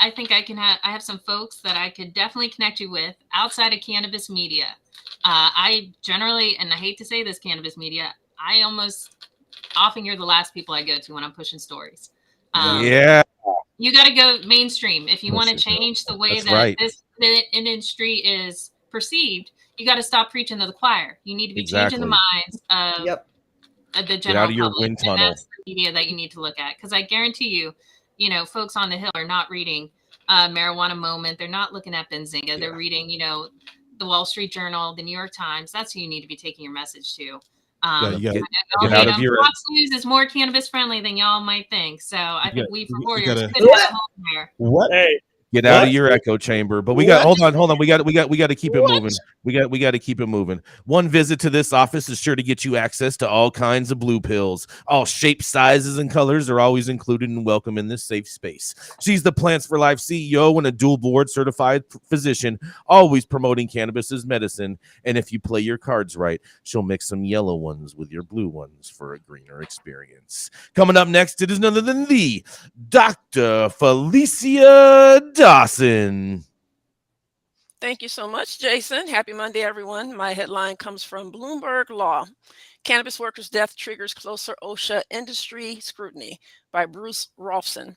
I think I have some folks that I could definitely connect you with outside of cannabis media. I generally, and I hate to say this, cannabis media, I almost often you're the last people I go to when I'm pushing stories. You got to go mainstream if you want to change the way the industry is perceived. You got to stop preaching to the choir. You need to be changing the minds of the general Get out of your public, wind tunnel. and that's the media that you need to look at. Because I guarantee you, folks on the Hill are not reading Marijuana Moment. They're not looking at Benzinga. They're reading, the Wall Street Journal, the New York Times. That's who you need to be taking your message to. Get out of your Fox News is more cannabis friendly than y'all might think. So I think Weed for Warriors could have a home there. What? Hey, Get out of your echo chamber. But we got hold on. We got to keep it moving. We got to keep it moving. One visit to this office is sure to get you access to all kinds of blue pills. All shapes, sizes, and colors are always included and welcome in this safe space. She's the Plants for Life CEO and a dual board certified physician, always promoting cannabis as medicine. And if you play your cards right, she'll mix some yellow ones with your blue ones for a greener experience. Coming up next, it is none other than the Dr. Felicia Dawson. Thank you so much, Jason. Happy Monday, everyone. My headline comes from Bloomberg Law. Cannabis workers' death triggers closer OSHA industry scrutiny by Bruce Rolfson.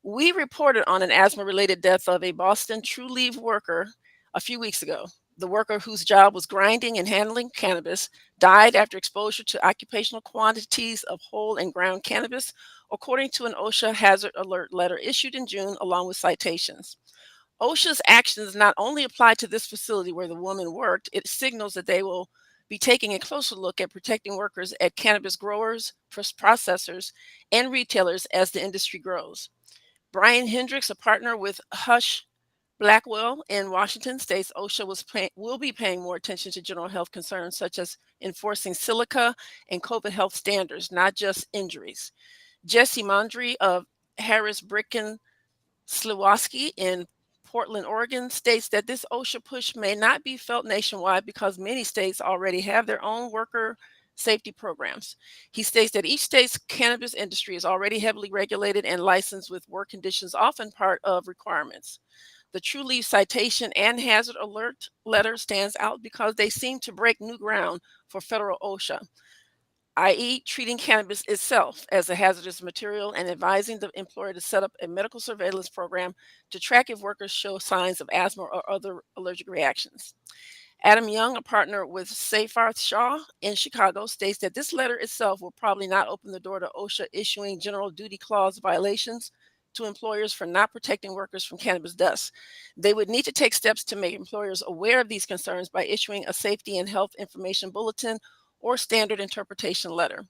We reported on an asthma-related death of a Boston Trulieve worker a few weeks ago. The worker, whose job was grinding and handling cannabis, died after exposure to occupational quantities of whole and ground cannabis according to an OSHA hazard alert letter issued in June, along with citations. OSHA's actions not only apply to this facility where the woman worked, it signals that they will be taking a closer look at protecting workers at cannabis growers, processors, and retailers as the industry grows. Brian Hendricks, a partner with Hush Blackwell in Washington, states OSHA will be paying more attention to general health concerns such as enforcing silica and COVID health standards, not just injuries. Jesse Mondry of Harris Bricken Sliwowski in Portland, Oregon, states that this OSHA push may not be felt nationwide because many states already have their own worker safety programs. He states that each state's cannabis industry is already heavily regulated and licensed, with work conditions often part of requirements. The True Leaf citation and hazard alert letter stands out because they seem to break new ground for federal OSHA, i.e. treating cannabis itself as a hazardous material and advising the employer to set up a medical surveillance program to track if workers show signs of asthma or other allergic reactions. Adam Young, a partner with Seyfarth Shaw in Chicago, states that this letter itself will probably not open the door to OSHA issuing general duty clause violations to employers for not protecting workers from cannabis dust. They would need to take steps to make employers aware of these concerns by issuing a safety and health information bulletin or standard interpretation letter.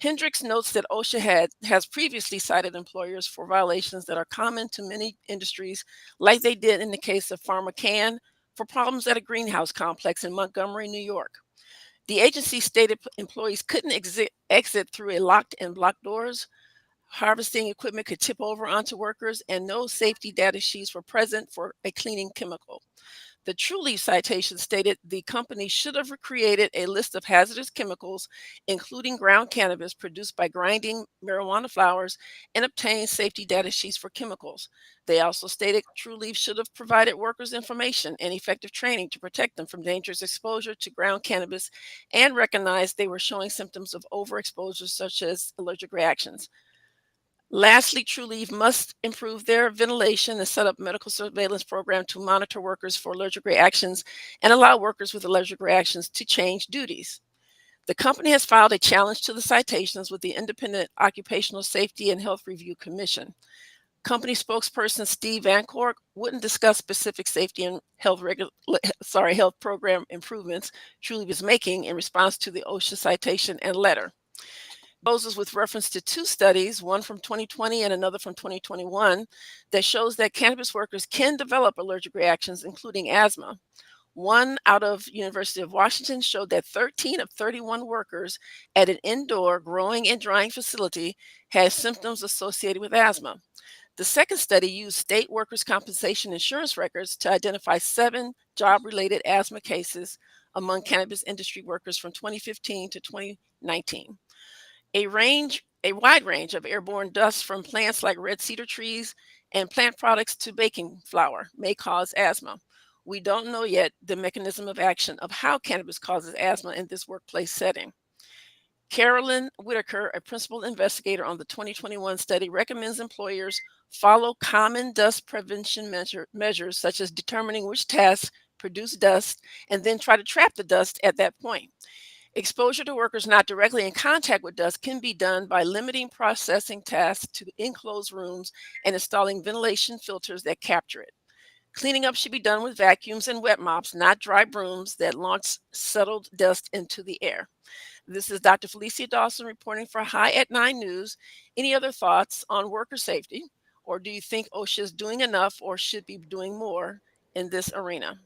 Hendricks notes that OSHA has previously cited employers for violations that are common to many industries, like they did in the case of PharmaCann for problems at a greenhouse complex in Montgomery, New York. The agency stated employees couldn't exit through a locked and blocked doors, harvesting equipment could tip over onto workers, and no safety data sheets were present for a cleaning chemical. The True Leaf citation stated the company should have created a list of hazardous chemicals, including ground cannabis produced by grinding marijuana flowers, and obtained safety data sheets for chemicals. They also stated True Leaf should have provided workers information and effective training to protect them from dangerous exposure to ground cannabis, and recognized they were showing symptoms of overexposure such as allergic reactions. Lastly, True Leaf must improve their ventilation and set up medical surveillance program to monitor workers for allergic reactions and allow workers with allergic reactions to change duties. The company has filed a challenge to the citations with the Independent Occupational Safety and Health Review Commission. Company spokesperson Steve Van Cork wouldn't discuss specific safety and health program improvements True Leaf is making in response to the OSHA citation and letter. Proposes with reference to two studies, one from 2020 and another from 2021, that shows that cannabis workers can develop allergic reactions, including asthma. One out of University of Washington showed that 13 of 31 workers at an indoor growing and drying facility had symptoms associated with asthma. The second study used state workers' compensation insurance records to identify 7 job-related asthma cases among cannabis industry workers from 2015 to 2019. A wide range of airborne dust from plants like red cedar trees and plant products to baking flour may cause asthma. We don't know yet the mechanism of action of how cannabis causes asthma in this workplace setting. Carolyn Whitaker, a principal investigator on the 2021 study, recommends employers follow common dust prevention measures, such as determining which tasks produce dust and then try to trap the dust at that point. Exposure to workers not directly in contact with dust can be done by limiting processing tasks to enclosed rooms and installing ventilation filters that capture it. Cleaning up should be done with vacuums and wet mops, not dry brooms that launch settled dust into the air. This is Dr. Felicia Dawson reporting for High at 9 News. Any other thoughts on worker safety? Or do you think OSHA is doing enough or should be doing more in this arena?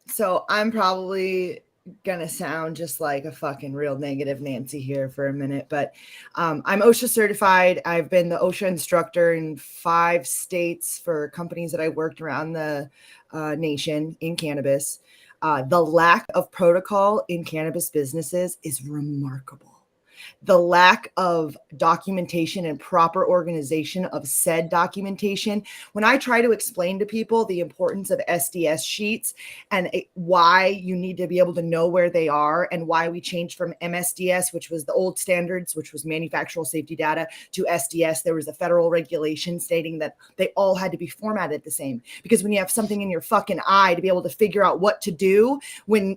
So I'm probably gonna sound just like a fucking real negative Nancy here for a minute, but I'm OSHA certified. I've been the OSHA instructor in 5 states for companies that I worked around the nation in cannabis. The lack of protocol in cannabis businesses is remarkable. The lack of documentation and proper organization of said documentation. When I try to explain to people the importance of SDS sheets and why you need to be able to know where they are and why we changed from MSDS, which was the old standards, which was manufacturer safety data, to SDS, there was a federal regulation stating that they all had to be formatted the same. Because when you have something in your fucking eye, to be able to figure out what to do,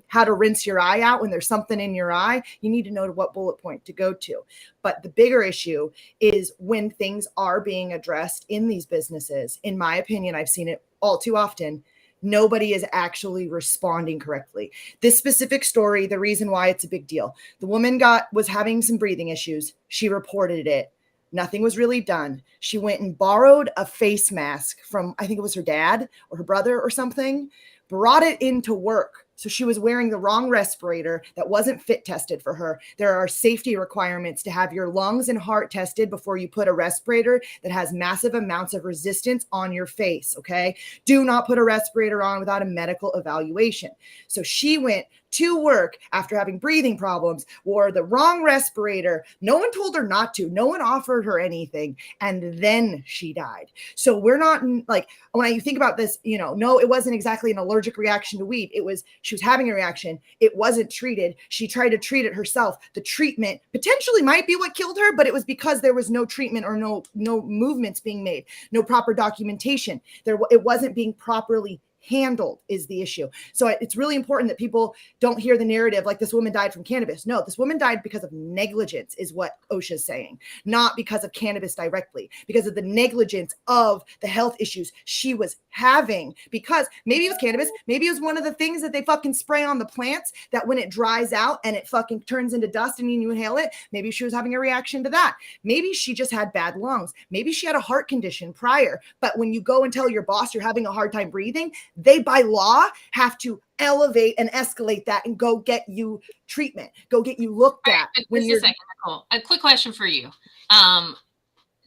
how to rinse your eye out when there's something in your eye, you need to know what bullet point to go to. But the bigger issue is when things are being addressed in these businesses. In my opinion, I've seen it all too often. Nobody is actually responding correctly. This specific story, the reason why it's a big deal, the woman was having some breathing issues. She reported it. Nothing was really done. She went and borrowed a face mask from, I think it was her dad or her brother or something, brought it into work. So she was wearing the wrong respirator that wasn't fit tested for her. There are safety requirements to have your lungs and heart tested before you put a respirator that has massive amounts of resistance on your face, okay? Do not put a respirator on without a medical evaluation. So she went to work after having breathing problems, wore the wrong respirator. No one told her not to. No one offered her anything. And then she died. So we're not like, when I think about this, no, it wasn't exactly an allergic reaction to weed. It was, she was having a reaction. It wasn't treated. She tried to treat it herself. The treatment potentially might be what killed her, but it was because there was no treatment or no movements being made, no proper documentation. It wasn't being properly handled is the issue. So it's really important that people don't hear the narrative like this woman died from cannabis. No, this woman died because of negligence is what OSHA is saying, not because of cannabis directly, because of the negligence of the health issues she was having, because maybe it was cannabis. Maybe it was one of the things that they fucking spray on the plants that when it dries out and it fucking turns into dust and you inhale it, maybe she was having a reaction to that. Maybe she just had bad lungs. Maybe she had a heart condition prior, but when you go and tell your boss you're having a hard time breathing, they by law have to elevate and escalate that and go get you treatment, go get you looked at. Just a second, Nichole. A quick question for you.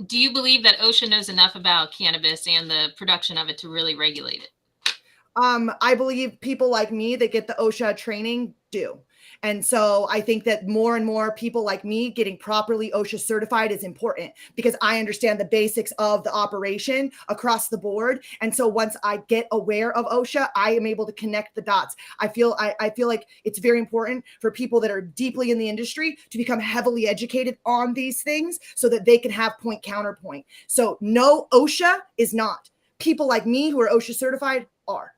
Do you believe that OSHA knows enough about cannabis and the production of it to really regulate it? I believe people like me that get the OSHA training do. And so I think that more and more people like me getting properly OSHA certified is important because I understand the basics of the operation across the board. And so once I get aware of OSHA, I am able to connect the dots. I feel like it's very important for people that are deeply in the industry to become heavily educated on these things so that they can have point counterpoint. So no, OSHA is not. People like me who are OSHA certified are.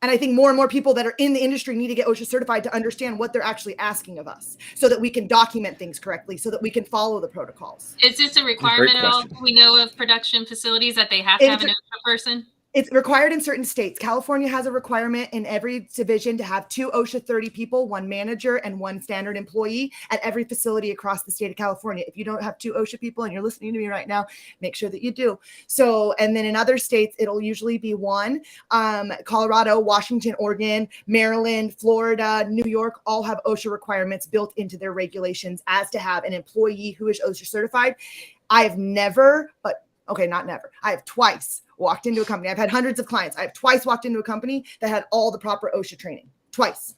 And I think more and more people that are in the industry need to get OSHA certified to understand what they're actually asking of us so that we can document things correctly, so that we can follow the protocols. Is this a requirement at all? Do we know of production facilities that they have to have an OSHA person? It's required in certain states. California has a requirement in every division to have 2 OSHA 30 people, 1 manager and 1 standard employee at every facility across the state of California. If you don't have 2 OSHA people and you're listening to me right now, make sure that you do. So, and then in other states, it'll usually be 1. Colorado, Washington, Oregon, Maryland, Florida, New York, all have OSHA requirements built into their regulations as to have an employee who is OSHA certified. I have never, not never. I have twice walked into a company. I've had hundreds of clients. I have twice walked into a company that had all the proper OSHA training. Twice.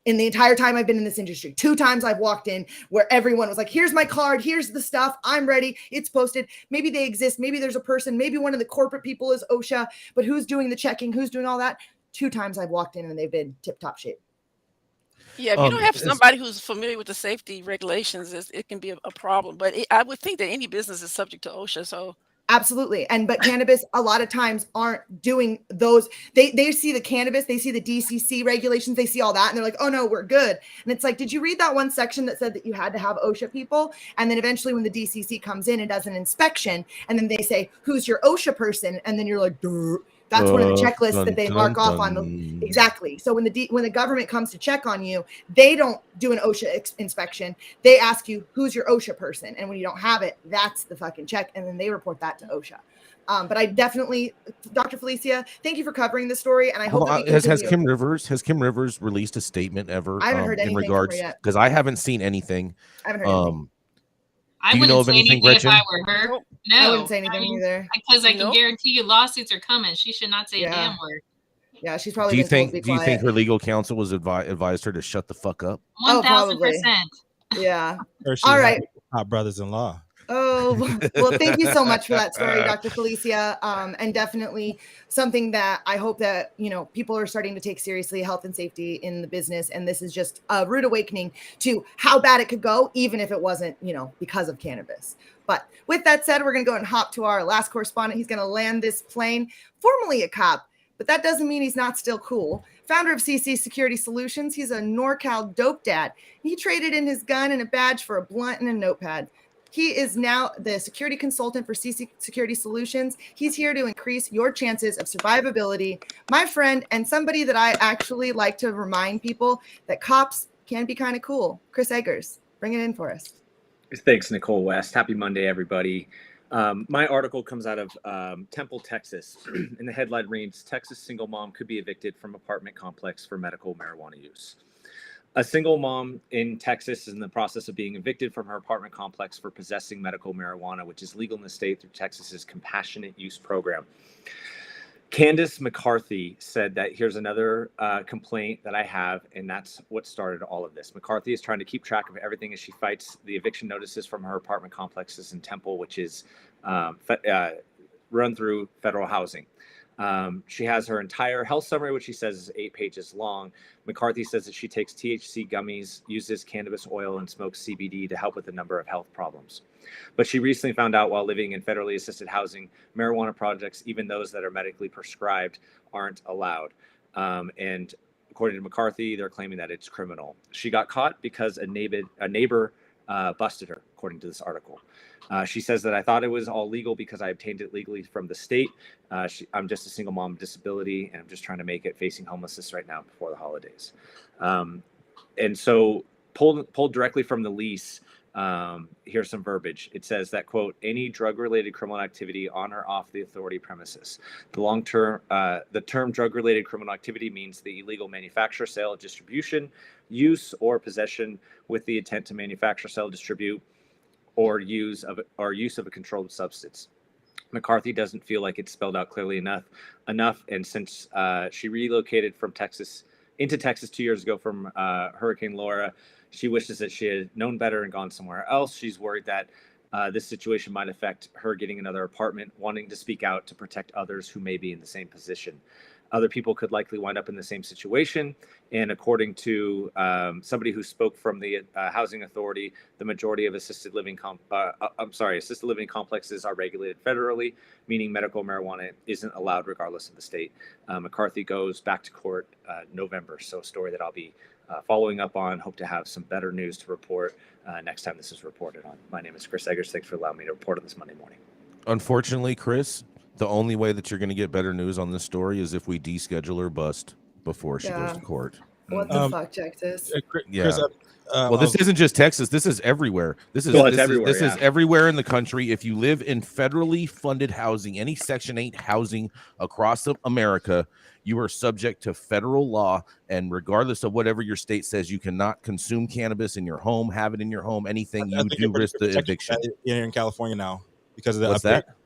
In the entire time I've been in this industry. 2 times I've walked in where everyone was like, here's my card. Here's the stuff. I'm ready. It's posted. Maybe they exist. Maybe there's a person. Maybe one of the corporate people is OSHA. But who's doing the checking? Who's doing all that? 2 times I've walked in and they've been tip-top shape. Yeah, if you don't have somebody who's familiar with the safety regulations, it can be a problem. But I would think that any business is subject to OSHA. So absolutely. But cannabis a lot of times aren't doing those. They see the cannabis, they see the DCC regulations, they see all that and they're like, oh no, we're good. And it's like, did you read that one section that said that you had to have OSHA people? And then eventually when the DCC comes in and does an inspection and then they say, who's your OSHA person? And then you're like, duh. That's one of the checklists that they mark off on the exactly. So when the government comes to check on you, they don't do an OSHA inspection. They ask you who's your OSHA person, and when you don't have it, that's the fucking check, and then they report that to OSHA. But I definitely, Dr. Felicia, thank you for covering the story, and I hope that we has Kim Rivers released a statement ever? I haven't heard anything in regards yet because I haven't seen anything. I haven't heard anything. I wouldn't say anything if I were her. No, I wouldn't say anything either. Because I can guarantee you lawsuits are coming. She should not say a damn word. Yeah, she's probably. Do you think her legal counsel was advised her to shut the fuck up? 1,000%. Yeah. All right. Hot brothers-in-law. Oh, well, thank you so much for that story, Dr. Felicia. And definitely something that I hope that, people are starting to take seriously, health and safety in the business. And this is just a rude awakening to how bad it could go, even if it wasn't, because of cannabis. But with that said, we're going to go and hop to our last correspondent. He's going to land this plane, formerly a cop, but that doesn't mean he's not still cool. Founder of CC Security Solutions, he's a NorCal dope dad. He traded in his gun and a badge for a blunt and a notepad. He is now the security consultant for CC Security Solutions. He's here to increase your chances of survivability. My friend, and somebody that I actually like to remind people that cops can be kind of cool. Chris Eggers, bring it in for us. Thanks, Nichole West. Happy Monday, everybody. My article comes out of Temple, Texas, and the headline reads, Texas single mom could be evicted from apartment complex for medical marijuana use. A single mom in Texas is in the process of being evicted from her apartment complex for possessing medical marijuana, which is legal in the state through Texas's compassionate use program. Candace McCarthy said that here's another complaint that I have, and that's what started all of this. McCarthy is trying to keep track of everything as she fights the eviction notices from her apartment complexes in Temple, which is run through federal housing. She has her entire health summary, which she says is 8 pages long. McCarthy says that she takes THC gummies, uses cannabis oil, and smokes CBD to help with a number of health problems. But she recently found out while living in federally assisted housing, marijuana projects, even those that are medically prescribed, aren't allowed. And according to McCarthy, they're claiming that it's criminal. She got caught because a neighbor busted her, according to this article. She says that I thought it was all legal because I obtained it legally from the state. I'm just a single mom with disability, and I'm just trying to make it facing homelessness right now before the holidays. And so pulled directly from the lease, here's some verbiage. It says that, quote, any drug-related criminal activity on or off the authority premises. The term drug-related criminal activity means the illegal manufacture, sale, distribution, use, or possession with the intent to manufacture, sell, distribute, or use of a controlled substance. McCarthy doesn't feel like it's spelled out clearly enough. And since she relocated from Texas into Texas 2 years ago from Hurricane Laura, she wishes that she had known better and gone somewhere else. She's worried that this situation might affect her getting another apartment, wanting to speak out to protect others who may be in the same position. Other people could likely wind up in the same situation. And according to somebody who spoke from the housing authority, the majority of assisted living complexes are regulated federally, meaning medical marijuana isn't allowed regardless of the state. McCarthy goes back to court November. So a story that I'll be following up on. Hope to have some better news to report next time this is reported on. My name is Chris Eggers. Thanks for allowing me to report on this Monday morning. Unfortunately, Chris, the only way that you're going to get better news on this story is if we deschedule her bust before she goes to court. What the fuck, Texas? Chris, well, this isn't just Texas. This is everywhere. This is everywhere in the country. If you live in federally funded housing, any Section 8 housing across America, you are subject to federal law. And regardless of whatever your state says, you cannot consume cannabis in your home, have it in your home, anything. You do risk the eviction. Here in California now because of the What's update. that?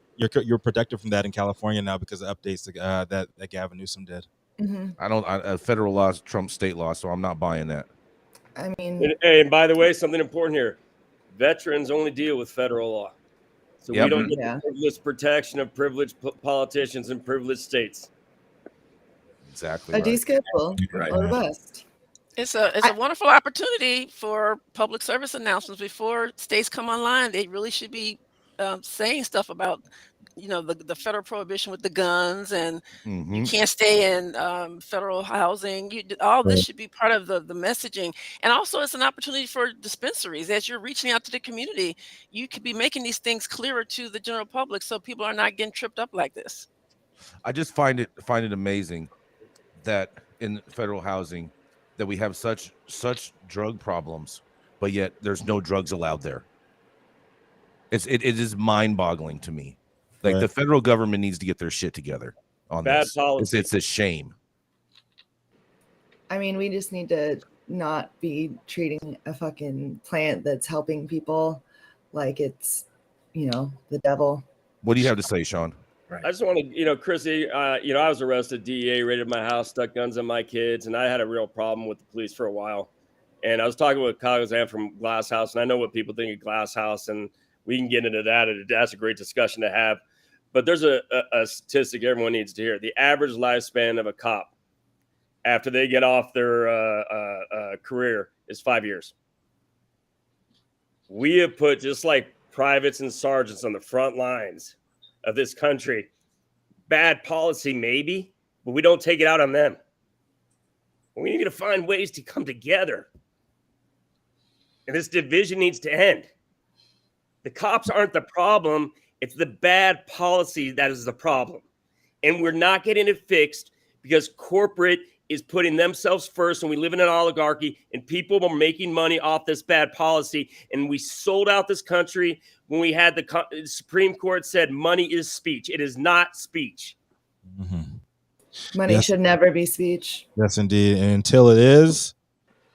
You're protected from that in California now because of updates that Gavin Newsom did. Mm-hmm. Federal laws trump state law, so I'm not buying that. I mean, and by the way, something important here: veterans only deal with federal law, so we don't get the privileged protection of privileged politicians in privileged states. Exactly. A deschedule or bust. It's a wonderful opportunity for public service announcements before states come online. They really should be saying stuff about, the federal prohibition with the guns, and you can't stay in federal housing. All this should be part of the messaging. And also it's an opportunity for dispensaries. As you're reaching out to the community, you could be making these things clearer to the general public so people are not getting tripped up like this. I just find it amazing that in federal housing that we have such drug problems, but yet there's no drugs allowed there. It is mind-boggling to me. Like the federal government needs to get their shit together on Bad this. policy. It's a shame. I mean, we just need to not be treating a fucking plant that's helping people like it's, the devil. What do you have to say, Sean? Right. I just want to, Chrissy, I was arrested. DEA raided my house, stuck guns on my kids, and I had a real problem with the police for a while. And I was talking with Kyle from Glass House, and I know what people think of Glass House, and we can get into that. That's a great discussion to have. But there's a statistic everyone needs to hear. The average lifespan of a cop after they get off their career is 5 years. We have put, just like privates and sergeants on the front lines of this country, bad policy maybe, but we don't take it out on them. We need to find ways to come together. And this division needs to end. The cops aren't the problem. It's the bad policy that is the problem. And we're not getting it fixed because corporate is putting themselves first, and we live in an oligarchy, and people are making money off this bad policy. And we sold out this country when we had the Supreme Court said money is speech. It is not speech. Mm-hmm. Money should never be speech. Yes, indeed. And until it is,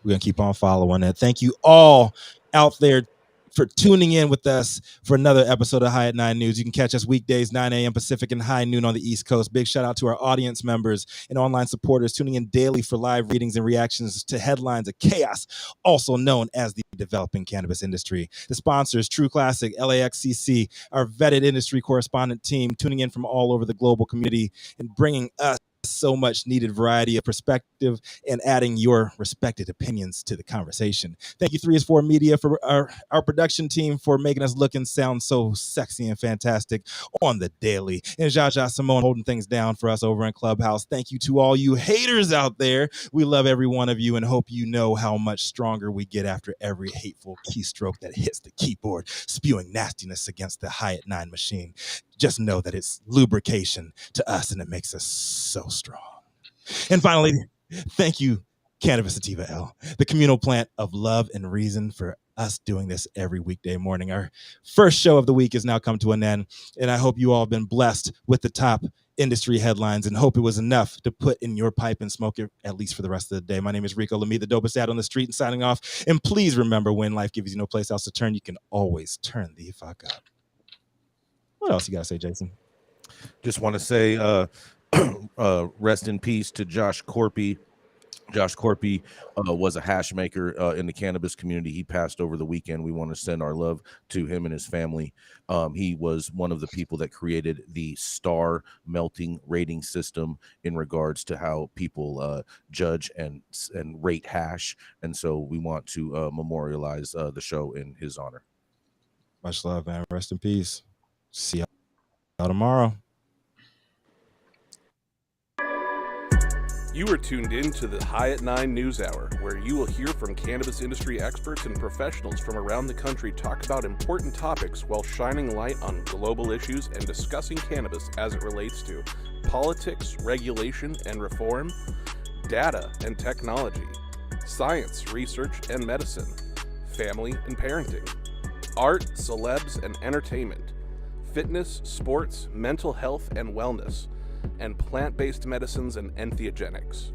we're going to keep on following it. Thank you all out there for tuning in with us for another episode of High at 9 News. You can catch us weekdays, 9 a.m. Pacific and high noon on the East Coast. Big shout out to our audience members and online supporters tuning in daily for live readings and reactions to headlines of chaos, also known as the developing cannabis industry. The sponsors, True Classic, LAXCC, our vetted industry correspondent team tuning in from all over the global community and bringing us so much needed variety of perspective and adding your respected opinions to the conversation. Thank you 3 is 4 Media for our production team for making us look and sound so sexy and fantastic on the daily. And Jaja Simone holding things down for us over in Clubhouse. Thank you to all you haters out there. We love every one of you and hope you know how much stronger we get after every hateful keystroke that hits the keyboard, spewing nastiness against the High at 9 machine. Just know that it's lubrication to us and it makes us so strong. And finally, thank you, Cannabis Sativa L, the communal plant of love and reason for us doing this every weekday morning. Our first show of the week has now come to an end, and I hope you all have been blessed with the top industry headlines and hope it was enough to put in your pipe and smoke it at least for the rest of the day. My name is Rico Lamitte, the dopest dad on the street, and signing off. And please remember, when life gives you no place else to turn, you can always turn the fuck up. What else you got to say, Jason? Just want to say rest in peace to Josh Corpy. Josh Corpy was a hash maker in the cannabis community. He passed over the weekend. We want to send our love to him and his family. He was one of the people that created the star melting rating system in regards to how people judge and rate hash. And so we want to memorialize the show in his honor. Much love, man. Rest in peace. See y'all tomorrow. You are tuned in to the High at 9 News Hour, where you will hear from cannabis industry experts and professionals from around the country talk about important topics while shining light on global issues and discussing cannabis as it relates to politics, regulation and reform, data and technology, science, research and medicine, family and parenting, art, celebs and entertainment, fitness, sports, mental health and wellness, and plant-based medicines and enthogenics.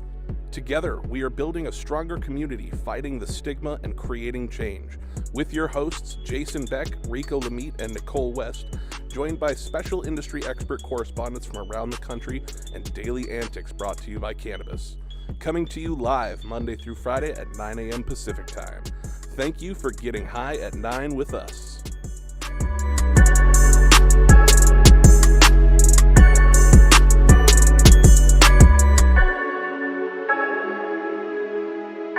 Together, we are building a stronger community, fighting the stigma and creating change. With your hosts, Jason Beck, Rico Lamitte, and Nichole West, joined by special industry expert correspondents from around the country and daily antics brought to you by Cannabis. Coming to you live Monday through Friday at 9 a.m. Pacific Time. Thank you for getting high at 9 with us.